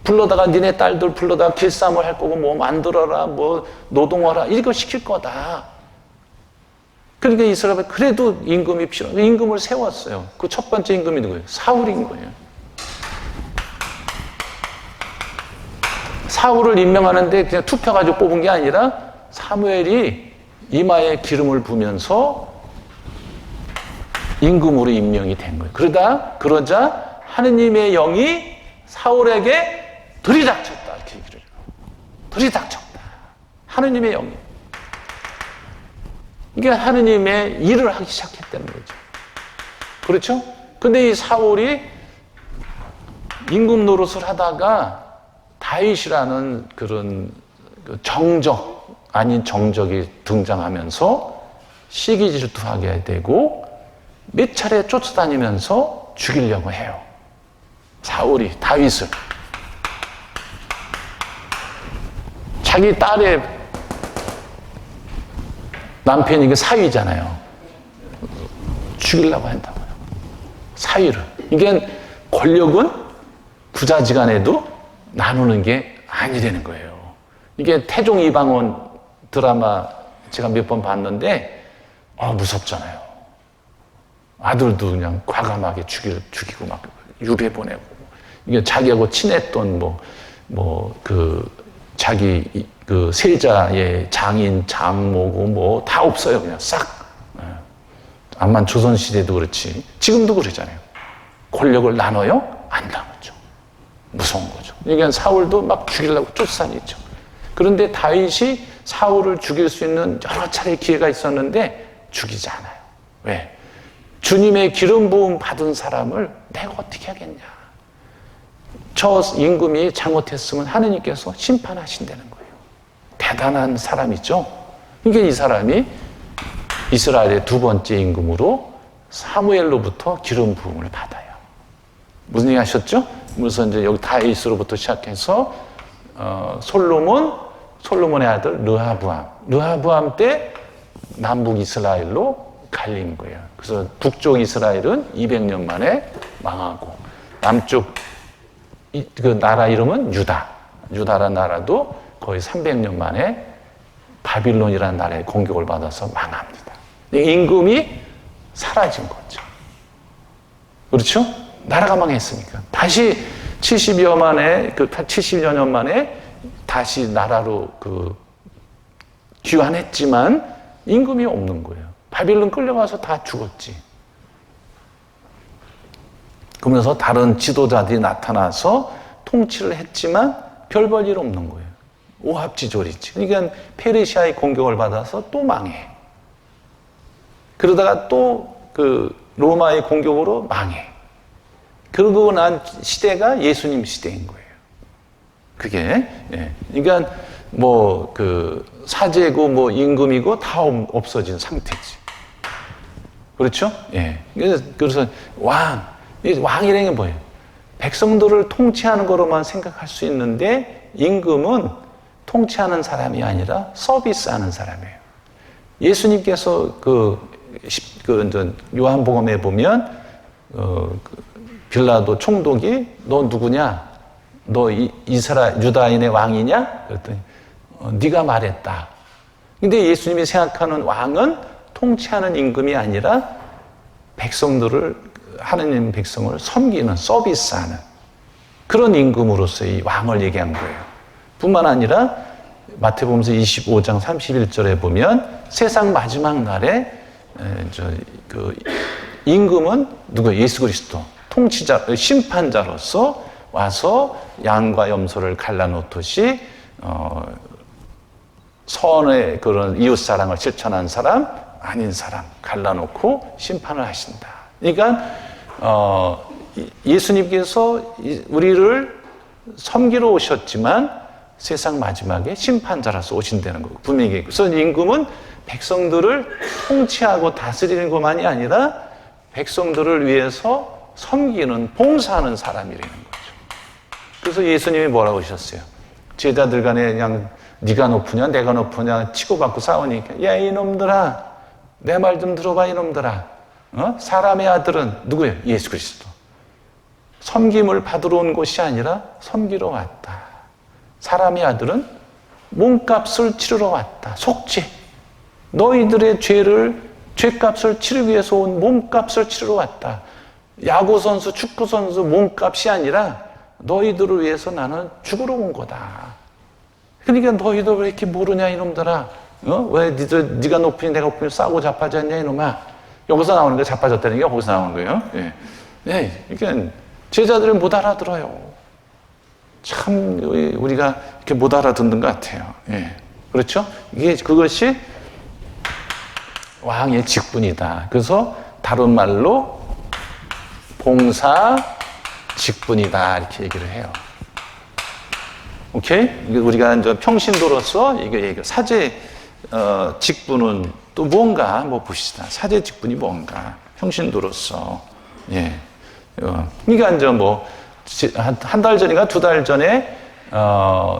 불러다가 니네 딸들 불러다가 길쌈을 할 거고 뭐 만들어라, 뭐 노동하라 이거 시킬 거다. 그러니까 이스라엘 그래도 임금이 필요해요. 임금을 세웠어요. 그 첫 번째 임금이 누구예요? 사울인 거예요. 사울을 임명하는데 그냥 투표가지고 뽑은 게 아니라 사무엘이 이마에 기름을 부으면서 임금으로 임명이 된 거예요. 그러자 하느님의 영이 사울에게 들이닥쳤다. 이렇게 얘기를 해요. 들이닥쳤다. 하느님의 영이. 이게 하느님의 일을 하기 시작했다는 거죠. 그렇죠? 근데 이 사울이 임금 노릇을 하다가 다윗이라는 그런 정적 아닌 정적이 등장하면서 시기 질투하게 되고 몇 차례 쫓아다니면서 죽이려고 해요. 사울이 다윗을. 자기 딸의 남편이 사위잖아요. 죽이려고 한다고요. 사위를. 이게 권력은 부자지간에도 나누는 게 아니라는 거예요. 이게 태종 이방원 드라마 제가 몇 번 봤는데 무섭잖아요. 아들도 그냥 과감하게 죽이고 막 유배 보내고 이게 자기하고 친했던 자기 세자의 장인 장모고 뭐 다 없어요. 그냥 싹. 암만 조선시대도 그렇지 지금도 그러잖아요. 권력을 나눠요? 안 나누죠. 무서운 거죠. 이게 사울도 막 죽이려고 쫓아다니죠. 그런데 다윗이 사울을 죽일 수 있는 여러 차례 기회가 있었는데 죽이지 않아요. 왜? 주님의 기름 부음 받은 사람을 내가 어떻게 하겠냐. 저 임금이 잘못했으면 하느님께서 심판하신다는 거예요. 대단한 사람이죠. 이게 이 사람이 이스라엘의 두 번째 임금으로 사무엘로부터 기름 부음을 받아요. 무슨 얘기 하셨죠? 그래서 이제 여기 다윗으로부터 시작해서 솔로몬의 아들 르하브암 때 남북 이스라엘로 갈린 거예요. 그래서 북쪽 이스라엘은 200년 만에 망하고 남쪽 그 나라 이름은 유다라는 나라도 거의 300년 만에 바빌론이라는 나라의 공격을 받아서 망합니다. 임금이 사라진 거죠. 그렇죠? 나라가 망했으니까. 다시 70여 년 만에 다시 나라로 귀환했지만 임금이 없는 거예요. 바빌론 끌려가서 다 죽었지. 그러면서 다른 지도자들이 나타나서 통치를 했지만 별 볼 일 없는 거예요. 오합지졸이지. 그러니까 페르시아의 공격을 받아서 또 망해. 그러다가 또 로마의 공격으로 망해. 그러고 난 시대가 예수님 시대인 거예요. 그게, 예. 그러니까 사제고 임금이고 다 없어진 상태지. 그렇죠? 예. 그래서 왕이라는 게 뭐예요? 백성들을 통치하는 거로만 생각할 수 있는데 임금은 통치하는 사람이 아니라 서비스하는 사람이에요. 예수님께서 요한복음에 보면 빌라도 총독이 너 누구냐? 너 유다인의 왕이냐? 그랬더니 네가 말했다. 근데 예수님이 생각하는 왕은 통치하는 임금이 아니라 하느님 백성을 섬기는, 서비스하는 그런 임금으로서 이 왕을 얘기한 거예요. 뿐만 아니라 마태복음서 25장 31절에 보면 세상 마지막 날에 임금은 누구예요? 예수 그리스도 통치자, 심판자로서 와서 양과 염소를 갈라놓듯이 선의 그런 이웃사랑을 실천한 사람, 아닌 사람 갈라놓고 심판을 하신다. 그러니까 예수님께서 우리를 섬기러 오셨지만 세상 마지막에 심판자로서 오신다는 거고 분명히. 그래서 임금은 백성들을 통치하고 다스리는 것만이 아니라 백성들을 위해서 섬기는, 봉사하는 사람이라는 거죠. 그래서 예수님이 뭐라고 하셨어요? 제자들 간에 그냥 네가 높으냐 내가 높으냐 치고받고 싸우니까 야 이놈들아 내 말 좀 들어봐 이놈들아. 사람의 아들은 누구예요? 예수 그리스도. 섬김을 받으러 온 것이 아니라 섬기러 왔다. 사람의 아들은 몸값을 치르러 왔다. 속죄. 너희들의 죄값을 치르기 위해서 온 몸값을 치르러 왔다. 야구선수, 축구선수 몸값이 아니라 너희들을 위해서 나는 죽으러 온 거다. 그러니까 너희들 왜 이렇게 모르냐 이놈들아. 왜 네가 높으니 내가 높으니 싸우고 자빠졌냐 이놈아. 여기서 나오는 게 자빠졌다는 게 거기서 나오는 거예요. 예. 네, 그러니까 제자들은 못 알아들어요. 참 우리가 이렇게 못 알아듣는 것 같아요. 예. 그렇죠? 그것이 왕의 직분이다. 그래서 다른 말로 봉사 직분이다 이렇게 얘기를 해요. 오케이? 우리가 이제 평신도로서 이게 사제 직분은 또 뭔가 한번 봅시다. 사제 직분이 뭔가 평신도로서. 예. 그러니까 이제 뭐 한 달 전인가 두 달 전에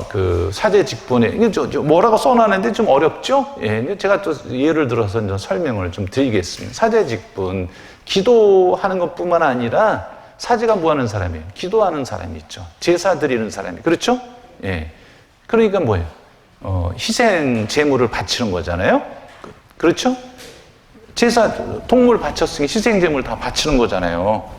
그 사제 직분에 이게 뭐라고 써놨는데 좀 어렵죠? 예, 제가 또 예를 들어서 이제 설명을 좀 드리겠습니다. 사제 직분, 기도하는 것뿐만 아니라 사제가 뭐 하는 사람이에요? 기도하는 사람이 있죠. 제사 드리는 사람이. 그렇죠? 예. 그러니까 뭐예요? 희생 제물을 바치는 거잖아요. 그렇죠? 제사 동물 바쳤으니 희생 제물 다 바치는 거잖아요.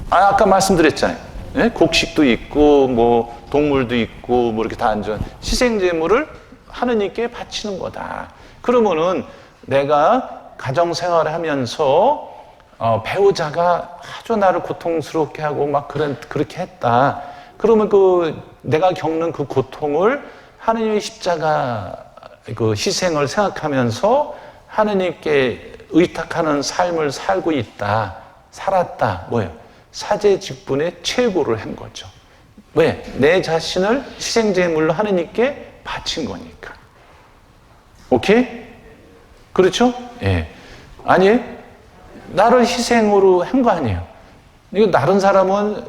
아까 말씀드렸잖아요. 예? 곡식도 있고 뭐 동물도 있고 뭐 이렇게 다 앉아 희생 제물을 하느님께 바치는 거다. 그러면은 내가 가정 생활을 하면서 배우자가 아주 나를 고통스럽게 하고 막 그렇게 했다. 그러면 내가 겪는 그 고통을 하느님의 십자가 그 희생을 생각하면서 하느님께 의탁하는 삶을 살고 있다. 살았다. 뭐예요? 사제 직분의 최고를 한 거죠. 왜? 내 자신을 희생제물로 하느님께 바친 거니까. 오케이? 그렇죠? 예. 아니, 나를 희생으로 한 거 아니에요. 이거 다른 사람은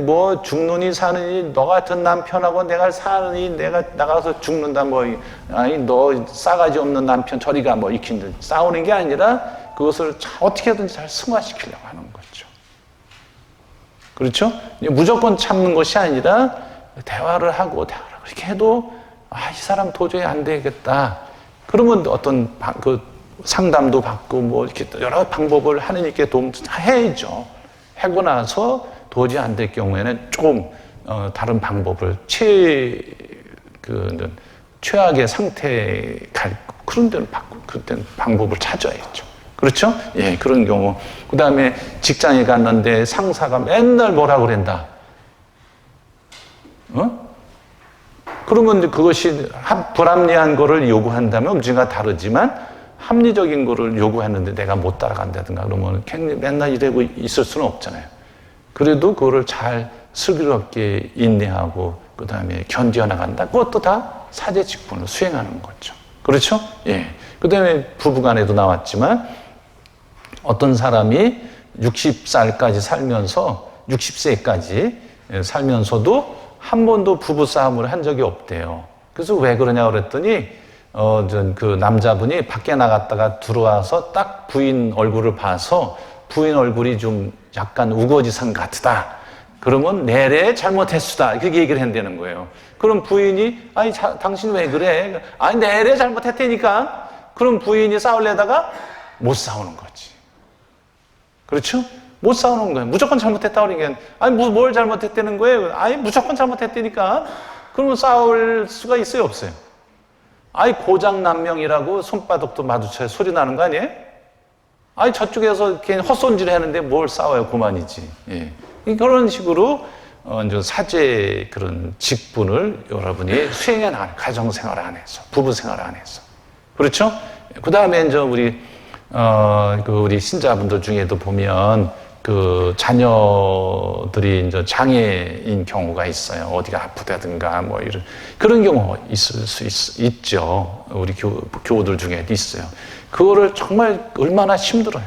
뭐 죽느니 사느니 너 같은 남편하고 내가 사느니 내가 나가서 죽는다 뭐 아니 너 싸가지 없는 남편 저리가 뭐 이렇게 싸우는 게 아니라 그것을 어떻게든지 잘 승화시키려고 하는 거죠. 그렇죠? 무조건 참는 것이 아니라 대화를 하고 그렇게 해도 이 사람 도저히 안 되겠다. 그러면 어떤 그 상담도 받고 뭐 이렇게 여러 방법을 하느님께 도움 해야죠. 하고 나서 도저히 안 될 경우에는 조금 다른 방법을 최악의 상태에 갈 그런 데를 그때는 방법을 찾아야죠. 그렇죠? 예, 그런 경우. 그 다음에 직장에 갔는데 상사가 맨날 뭐라 그런다. 그러면 그것이 불합리한 거를 요구한다면 문제가 다르지만 합리적인 거를 요구했는데 내가 못 따라간다든가 그러면 맨날 이러고 있을 수는 없잖아요. 그래도 그거를 잘 슬기롭게 인내하고 그 다음에 견뎌나간다. 그것도 다 사제 직분을 수행하는 거죠. 그렇죠? 예. 그 다음에 부부간에도 나왔지만 어떤 사람이 60살까지 살면서 60세까지 살면서도 한 번도 부부싸움을 한 적이 없대요. 그래서 왜 그러냐 그랬더니 그 남자분이 밖에 나갔다가 들어와서 딱 부인 얼굴을 봐서 부인 얼굴이 좀 약간 우거지상 같다. 그러면 내래 잘못했수다. 그렇게 얘기를 한다는 거예요. 그럼 부인이 아니 당신 왜 그래? 아니 내래 잘못했다니까. 그럼 부인이 싸우려다가 못 싸우는 거지. 그렇죠? 못 싸우는 거예요. 무조건 잘못했다 그러니까 아니 뭘 잘못했다는 거예요? 아니 무조건 잘못했다니까. 그러면 싸울 수가 있어요 없어요? 아니 고장난명이라고 손바닥도 마주쳐야 소리 나는 거 아니에요? 아니 저쪽에서 괜히 헛손질 하는데 뭘 싸워요 그만이지. 예. 그런 식으로 이제 사제 그런 직분을 여러분이 수행해 나가는 가정생활 안에서, 부부생활 안에서. 그렇죠? 그 다음에 이제 우리 신자분들 중에도 보면 그 자녀들이 이제 장애인 경우가 있어요. 어디가 아프다든가 뭐 이런 그런 경우 있을 수 있죠. 우리 교우들 중에도 있어요. 그거를 정말 얼마나 힘들어요.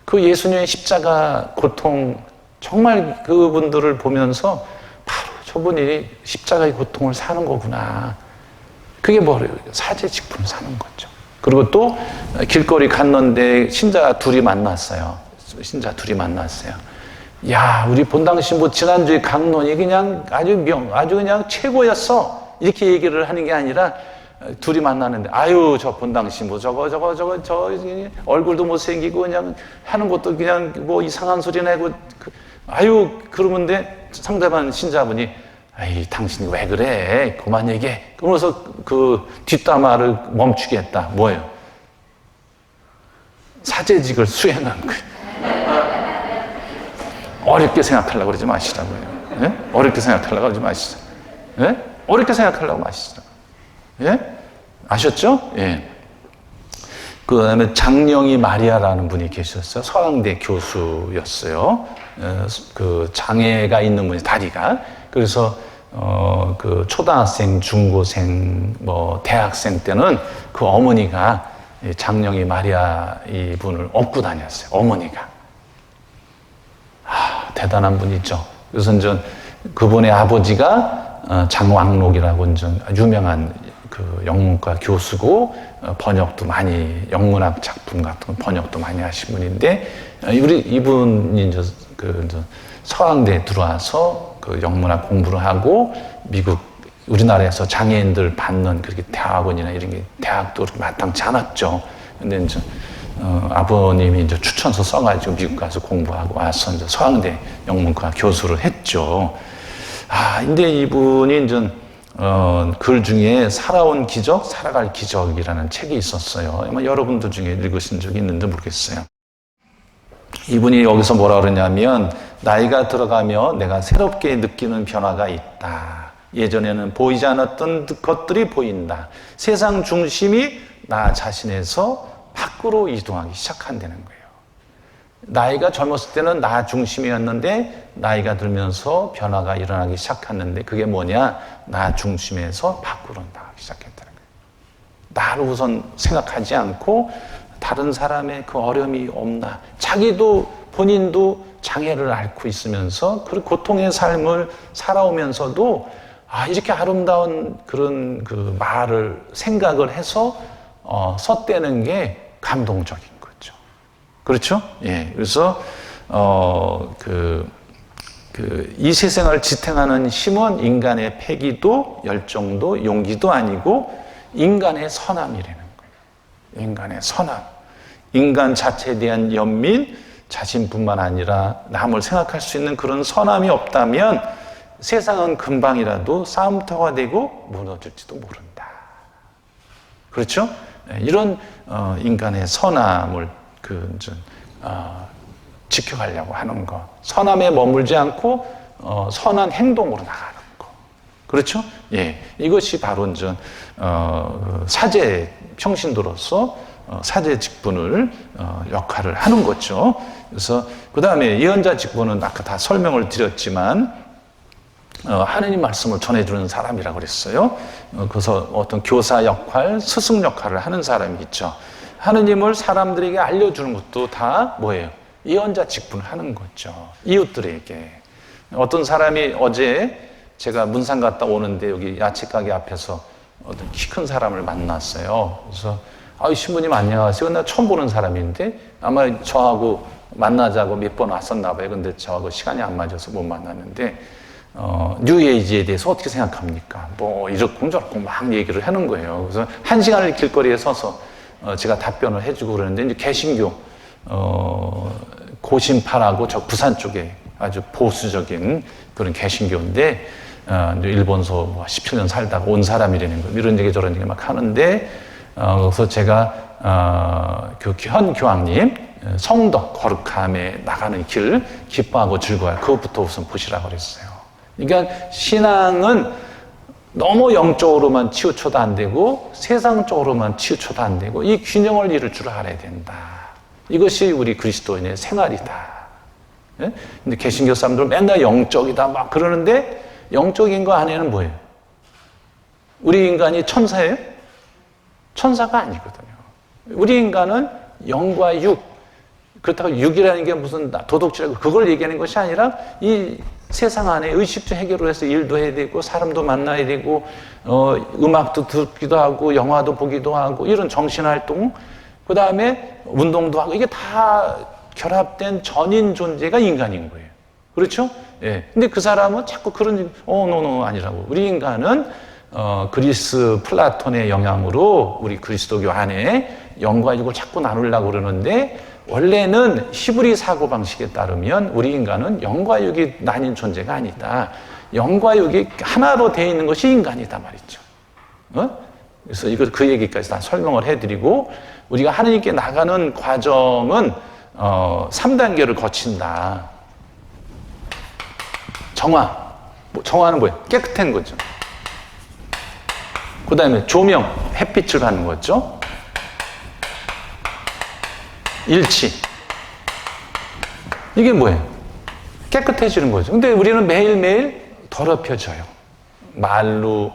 그 예수님의 십자가 고통, 정말 그분들을 보면서 바로 저분이 십자가의 고통을 사는 거구나. 그게 뭐예요? 사제 직분을 사는 거죠. 그리고 또 길거리 갔는데 신자 둘이 만났어요. 야, 우리 본당 신부 지난주에 강론이 그냥 아주 그냥 최고였어. 이렇게 얘기를 하는 게 아니라 둘이 만났는데, 아유, 저 본당 신부 저 얼굴도 못생기고 그냥 하는 것도 그냥 뭐 이상한 소리 내고, 아유, 그러는데 상대방 신자분이, 아이, 당신이 왜 그래? 그만 얘기해. 그러면서 그 뒷담화를 멈추게 했다. 뭐예요? 사제직을 수행한 거예요. 어렵게 생각하려고 그러지 마시라고요. 예? 어렵게 생각하려고 그러지 마시죠. 예? 어렵게 생각하려고 마시라고. 예? 아셨죠? 예. 그 다음에 장영희 마리아라는 분이 계셨어요. 서강대 교수였어요. 그 장애가 있는 분이, 다리가. 그래서 그 초등학생, 중고생, 뭐 대학생 때는 그 어머니가 장영희 마리아 이분을 업고 다녔어요. 어머니가. 대단한 분이죠. 그래서 이제 그분의 아버지가 장왕록이라고 이제 유명한 그 영문과 교수고, 번역도 많이, 영문학 작품 같은 거 번역도 많이 하신 분인데, 이분이 이제 서강대에 들어와서 그 영문학 공부를 하고, 우리나라에서 장애인들 받는 그렇게 대학원이나 이런 게 대학도 마땅치 않았죠. 근데 이제 아버님이 이제 추천서 써가지고 미국 가서 공부하고 와서 이제 서강대 영문과 교수를 했죠. 근데 이분이 이제 글 중에 살아온 기적, 살아갈 기적이라는 책이 있었어요. 아마 여러분들 중에 읽으신 적이 있는지 모르겠어요. 이분이 여기서 뭐라 그러냐면, 나이가 들어가며 내가 새롭게 느끼는 변화가 있다. 예전에는 보이지 않았던 것들이 보인다. 세상 중심이 나 자신에서 밖으로 이동하기 시작한다는 거예요. 나이가 젊었을 때는 나 중심이었는데 나이가 들면서 변화가 일어나기 시작했는데, 그게 뭐냐? 나 중심에서 밖으로 나가기 시작했다는 거예요. 나를 우선 생각하지 않고 다른 사람의 그 어려움이 없나, 자기도 본인도 장애를 앓고 있으면서 그 고통의 삶을 살아오면서도 이렇게 아름다운 그런 그 말을 생각을 해서 썼다는 게 감동적인 거죠. 그렇죠? 예. 그래서 이 세상을 지탱하는 힘은 인간의 패기도 열정도 용기도 아니고 인간의 선함이라는 거예요. 인간의 선함. 인간 자체에 대한 연민, 자신뿐만 아니라 남을 생각할 수 있는 그런 선함이 없다면 세상은 금방이라도 싸움터가 되고 무너질지도 모른다. 그렇죠? 이런 인간의 선함을 지켜가려고 하는 것. 선함에 머물지 않고 선한 행동으로 나가는 것. 그렇죠? 예, 이것이 바로 이제 사제 평신도로서 사제 직분을 역할을 하는 거죠. 그래서 그 다음에 예언자 직분은 아까 다 설명을 드렸지만 하느님 말씀을 전해주는 사람이라고 그랬어요. 그래서 어떤 교사 역할, 스승 역할을 하는 사람이 있죠. 하느님을 사람들에게 알려주는 것도 다 뭐예요? 예언자 직분을 하는 거죠. 이웃들에게. 어떤 사람이 어제 제가 문산 갔다 오는데 여기 야채 가게 앞에서 어떤 키 큰 사람을 만났어요. 그래서 신부님 안녕하세요. 나 처음 보는 사람인데 아마 저하고 만나자고 몇 번 왔었나 봐요. 근데 저하고 시간이 안 맞아서 못 만났는데 뉴에이지에 대해서 어떻게 생각합니까? 뭐 이렇고 저렇고 막 얘기를 하는 거예요. 그래서 1시간을 길거리에 서서 제가 답변을 해주고 그러는데, 이제 개신교 고신파라고 저 부산 쪽에 아주 보수적인 그런 개신교인데, 이제 일본서 뭐 17년 살다가 온 사람이라는 거, 이런 얘기 저런 얘기 막 하는데, 그래서 제가 그 현 교황님 성덕 거룩함에 나가는 길 기뻐하고 즐거워요. 그것부터 우선 보시라고 그랬어요. 그러니까 신앙은 너무 영적으로만 치우쳐도 안 되고 세상적으로만 치우쳐도 안 되고 이 균형을 이룰 줄 알아야 된다. 이것이 우리 그리스도인의 생활이다. 예? 근데 개신교 사람들은 맨날 영적이다 막 그러는데 영적인 거 안에는 뭐예요? 우리 인간이 천사예요? 천사가 아니거든요. 우리 인간은 영과 육, 그렇다고 육이라는 게 무슨 도덕질하고 그걸 얘기하는 것이 아니라 이 세상 안에 의식주 해결을 해서 일도 해야 되고 사람도 만나야 되고 음악도 듣기도 하고 영화도 보기도 하고 이런 정신활동, 그 다음에 운동도 하고 이게 다 결합된 전인 존재가 인간인 거예요. 그렇죠? 예. 근데 그 사람은 자꾸 그런 노 아니라고. 우리 인간은 그리스 플라톤의 영향으로 우리 그리스도교 안에 영과 육을 자꾸 나누려고 그러는데 원래는 히브리 사고방식에 따르면 우리 인간은 영과 육이 나뉜 존재가 아니다. 영과 육이 하나로 되어 있는 것이 인간이다 말이죠. 그래서 이거 그 얘기까지 다 설명을 해드리고 우리가 하나님께 나가는 과정은 3단계를 거친다. 정화. 정화는 뭐예요? 깨끗한 거죠. 그 다음에 조명, 햇빛을 받는 거죠. 일치. 이게 뭐예요? 깨끗해지는 거죠. 근데 우리는 매일매일 더럽혀져요. 말로,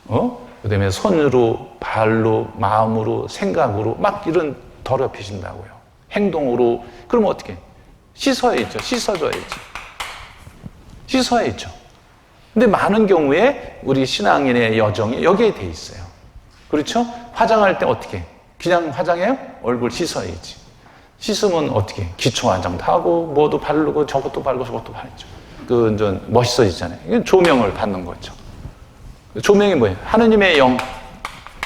그 다음에 손으로, 발로, 마음으로, 생각으로 막 이런 더럽혀진다고요. 행동으로. 그러면 어떻게? 씻어야죠. 씻어야죠. 근데 많은 경우에 우리 신앙인의 여정이 여기에 돼 있어요. 그렇죠? 화장할 때 어떻게? 그냥 화장해요? 얼굴 씻어야지. 씻으면 어떻게? 기초 화장도 하고, 뭐도 바르고, 저것도 바르고, 저것도 바르죠. 멋있어지잖아요. 이건 조명을 받는 거죠. 조명이 뭐예요? 하느님의 영,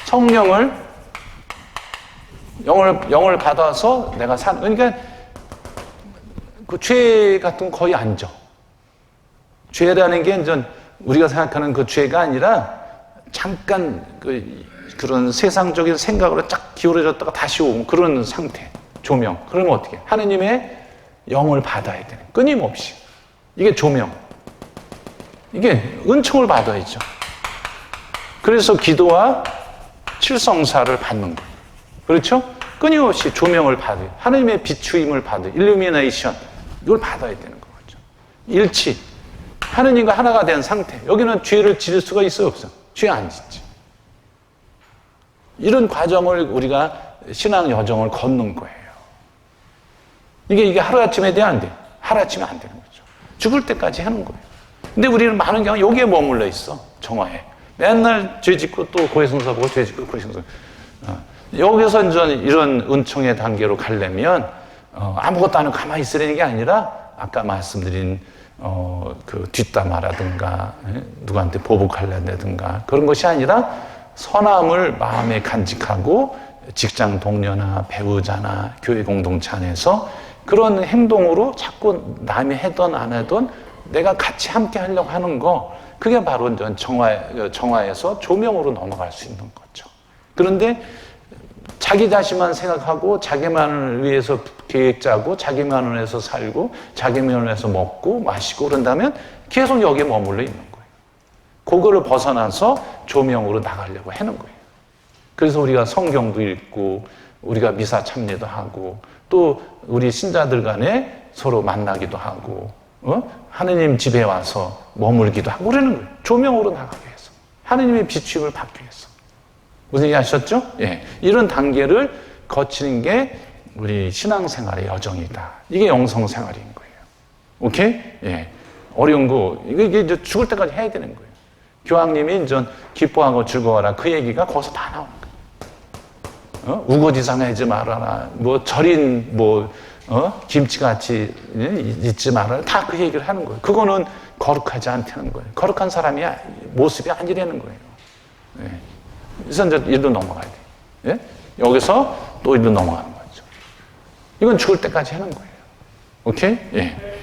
성령을, 영을 받아서 내가 그러니까 그 죄 같은 거 거의 안 져. 죄라는 게 우리가 생각하는 그 죄가 아니라 잠깐 그런 세상적인 생각으로 쫙 기울어졌다가 다시 오고 그런 상태. 조명. 그러면 어떻게? 하느님의 영을 받아야 되는. 끊임없이. 이게 조명. 이게 은총을 받아야죠. 그래서 기도와 칠성사를 받는 거예요. 그렇죠? 끊임없이 조명을 받아요. 하느님의 비추임을 받아요. 일루미네이션. 이걸 받아야 되는 거죠. 일치. 하느님과 하나가 된 상태. 여기는 죄를 지을 수가 있어요, 없어요? 죄 안 짓지. 이런 과정을 우리가 신앙 여정을 걷는 거예요. 이게 하루아침에 돼야 안 돼요. 하루아침에 안 되는 거죠. 죽을 때까지 하는 거예요. 근데 우리는 많은 경우 여기에 머물러 있어. 정화에. 맨날 죄 짓고 또 고해성사 보고 죄 짓고 고해성사. 여기서 이런 은총의 단계로 가려면 아무것도 안 하고 가만히 있으려는 게 아니라 아까 말씀드린 그 뒷담화라든가 누구한테 보복하려든가 그런 것이 아니라 선함을 마음에 간직하고 직장 동료나 배우자나 교회 공동체 안에서 그런 행동으로 자꾸 남이 해던 안 해던 내가 같이 함께 하려고 하는 거 그게 바로 정화에서 조명으로 넘어갈 수 있는 거죠. 그런데 자기 자신만 생각하고 자기만을 위해서 계획 짜고 자기만을 위해서 살고 자기만을 위해서 먹고 마시고 그런다면 계속 여기에 머물러 있는 거예요. 그거를 벗어나서 조명으로 나가려고 하는 거예요. 그래서 우리가 성경도 읽고 우리가 미사 참여도 하고 또 우리 신자들 간에 서로 만나기도 하고 하느님 집에 와서 머물기도 하고 그러는 거예요. 조명으로 나가기 위해서. 하느님의 비추임을 받기 위해서. 무슨 얘기 하셨죠? 예. 이런 단계를 거치는 게 우리 신앙생활의 여정이다. 이게 영성생활인 거예요. 오케이? 예. 어려운 거, 이게 이제 죽을 때까지 해야 되는 거예요. 교황님이 이제 기뻐하고 즐거워라. 그 얘기가 거기서 다 나오는 거예요. 우거지상하지 말아라. 절인, 김치같이 잊지 말아라. 다 그 얘기를 하는 거예요. 그거는 거룩하지 않다는 거예요. 거룩한 사람이 모습이 아니라는 거예요. 예. 그래서 이제 일로 넘어가야 돼요. 예? 여기서 또 일로 넘어가는 거죠. 이건 죽을 때까지 하는 거예요. 오케이? 예.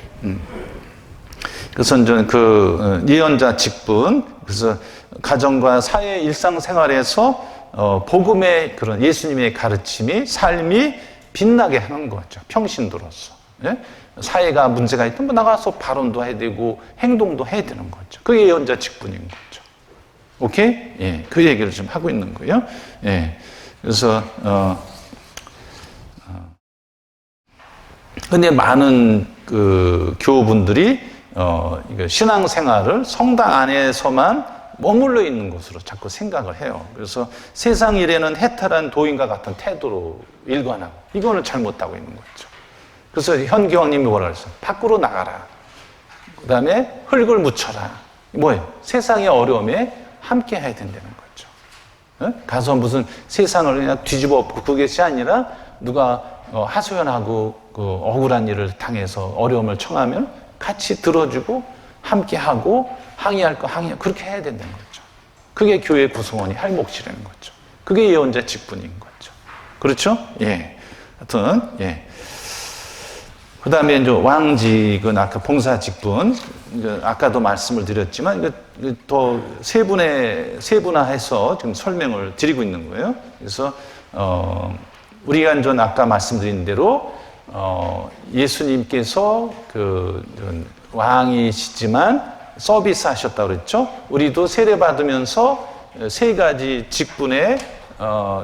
그래서 이제 예언자 직분, 그래서 가정과 사회 일상생활에서 복음의 그런 예수님의 가르침이 삶이 빛나게 하는 거죠. 평신도로서. 예? 사회가 문제가 있으면 나가서 발언도 해야 되고 행동도 해야 되는 거죠. 그게 예언자 직분인 거죠. 오케이? 예, 그 얘기를 좀 하고 있는 거예요. 예, 그래서 근데 많은 그 교우분들이 신앙생활을 성당 안에서만 머물러 있는 것으로 자꾸 생각을 해요. 그래서 세상 일에는 해탈한 도인과 같은 태도로 일관하고, 이거는 잘못하고 있는 거죠. 그래서 현기왕님이 뭐라 그랬어요? 밖으로 나가라. 그 다음에 흙을 묻혀라. 뭐예요? 세상의 어려움에 함께 해야 된다는 거죠. 가서 무슨 세상을 그냥 뒤집어 엎고 그것이 아니라 누가 하소연하고 그 억울한 일을 당해서 어려움을 청하면 같이 들어주고 함께하고 항의할 거 항의하고 그렇게 해야 된다는 거죠. 그게 교회 구성원이 할 몫이라는 거죠. 그게 예언자 직분인 거죠. 그렇죠? 예. 하여튼, 예. 그 다음에 이제 왕직은 아까 봉사 직분, 아까도 말씀을 드렸지만, 더 세분화해서 지금 설명을 드리고 있는 거예요. 그래서, 우리가 이제 아까 말씀드린 대로, 예수님께서 왕이시지만 서비스 하셨다고 그랬죠? 우리도 세례 받으면서 세 가지 직분에,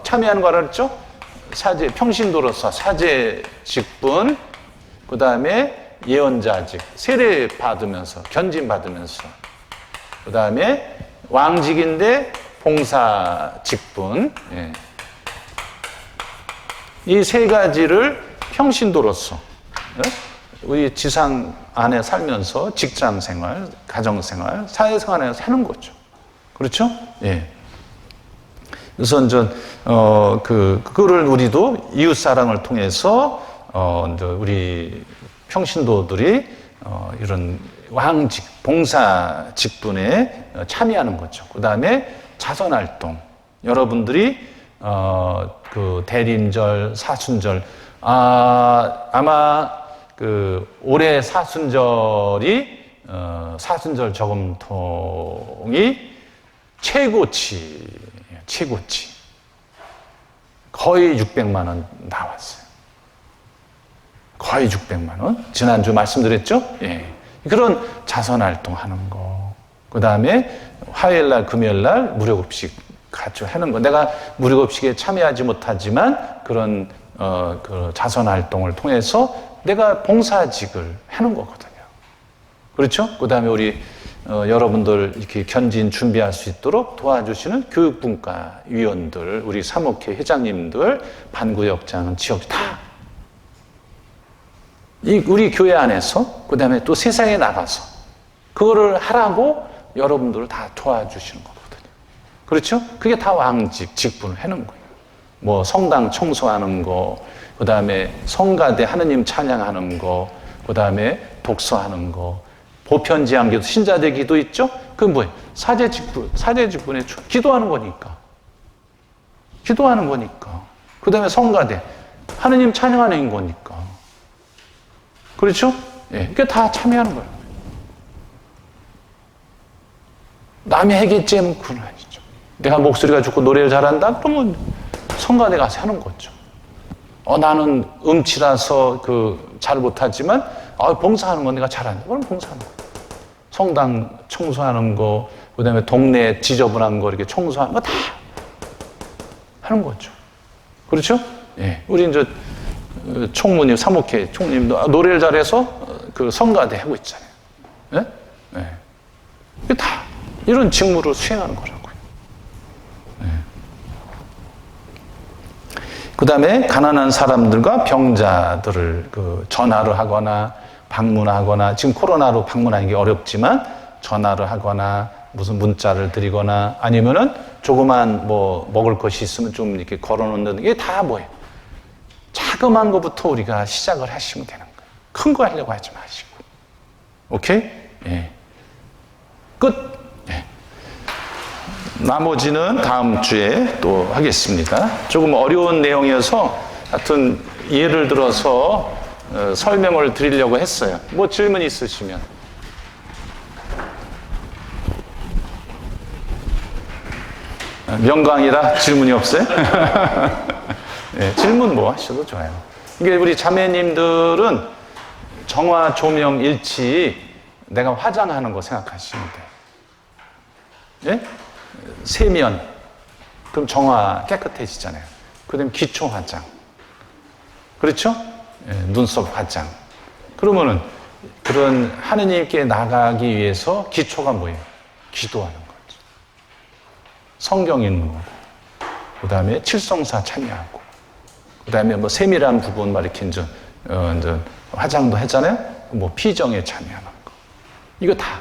참여하는 거라 그랬죠? 평신도로서 사제 직분, 그 다음에 예언자직, 세례 받으면서, 견진 받으면서, 그 다음에 왕직인데 봉사 직분, 예. 이 세 가지를 평신도로서, 예? 우리 지상 안에 살면서 직장 생활, 가정 생활, 사회 생활에서 하는 거죠. 그렇죠? 예. 그래서 이제, 그거를 우리도 이웃 사랑을 통해서 이제 우리 평신도들이 이런 왕직, 봉사 직분에 참여하는 거죠. 그 다음에 자선활동. 여러분들이 그 대림절, 사순절, 아마 그 올해 사순절이 사순절 저금통이 최고치 거의 600만 원 나왔어요. 거의 600만 원. 지난주 말씀드렸죠? 예. 그런 자선활동 하는 거. 그 다음에 화요일날, 금요일날 무료급식 같이 하는 거. 내가 무료급식에 참여하지 못하지만 그런 그 자선활동을 통해서 내가 봉사직을 하는 거거든요. 그렇죠? 그 다음에 우리 여러분들 이렇게 견진 준비할 수 있도록 도와주시는 교육분과 위원들, 우리 사목회 회장님들, 반구역장, 지역 다 우리 교회 안에서, 그 다음에 또 세상에 나가서 그거를 하라고 여러분들을 다 도와주시는 거거든요. 그렇죠? 그게 다 왕직, 직분을 하는 거예요. 뭐 성당 청소하는 거, 그 다음에 성가대 하느님 찬양하는 거, 그 다음에 독서하는 거, 보편지향기도, 신자대 기도 있죠? 그건 뭐예요? 사제 직분에 기도하는 거니까. 기도하는 거니까. 그 다음에 성가대, 하느님 찬양하는 거니까. 그렇죠? 예, 그게 다 참여하는 거예요. 남이 하겠지, 그건 아니죠. 내가 목소리가 좋고 노래를 잘한다? 그러면 성가대 가서 하는 거죠. 나는 음치라서 잘 못하지만, 봉사하는 건 내가 잘한다. 그럼 봉사하는 거예요. 성당 청소하는 거, 그 다음에 동네 지저분한 거 이렇게 청소하는 거 다 하는 거죠. 그렇죠? 예. 우리 이제 총무님, 사목회 총무님도 노래를 잘해서 그 성가대 하고 있잖아요. 예? 예. 이게 다 이런 직무를 수행하는 거라고요. 예. 그 다음에 가난한 사람들과 병자들을 전화를 하거나 방문하거나, 지금 코로나로 방문하는 게 어렵지만 전화를 하거나 무슨 문자를 드리거나 아니면은 조그만 뭐 먹을 것이 있으면 좀 이렇게 걸어놓는, 이게 다 뭐예요? 자그마한 것부터 우리가 시작을 하시면 되는 거예요. 큰 거 하려고 하지 마시고. 오케이? 예. 끝. 예. 나머지는 다음 주에 또 하겠습니다. 조금 어려운 내용이어서 하여튼 예를 들어서 설명을 드리려고 했어요. 뭐 질문 있으시면. 명강이라 질문이 없어요? 네, 질문 뭐 하셔도 좋아요. 이게 우리 자매님들은 정화, 조명, 일치, 내가 화장하는 거 생각하시면 돼요. 예? 세면, 그럼 정화 깨끗해지잖아요. 그 다음에 기초 화장. 그렇죠? 예, 눈썹 화장. 그러면은 그런 하느님께 나가기 위해서 기초가 뭐예요? 기도하는 거죠. 성경 읽는 거고, 그 다음에 칠성사 참여하고, 그 다음에 뭐 세밀한 부분 막 이렇게 이제 화장도 했잖아요. 뭐 피정에 참여하는 거. 이거 다.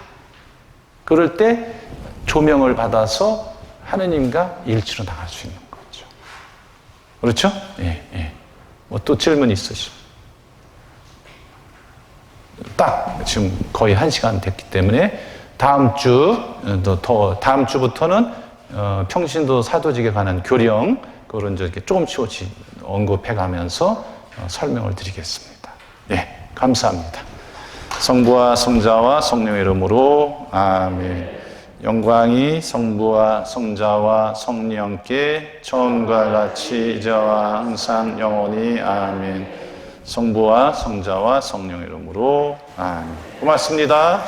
그럴 때 조명을 받아서 하느님과 일치로 나갈 수 있는 거죠. 그렇죠? 예, 예. 뭐 또 질문 있으시죠? 딱 지금 거의 1시간 됐기 때문에 다음 주부터는 평신도 사도직에 관한 교령, 그런 이렇게 조금씩 언급해 가면서 설명을 드리겠습니다. 예, 감사합니다. 성부와 성자와 성령의 이름으로 아멘. 영광이 성부와 성자와 성령께 처음과 같이 이제와 항상 영원히 아멘. 성부와 성자와 성령의 이름으로 아멘. 고맙습니다.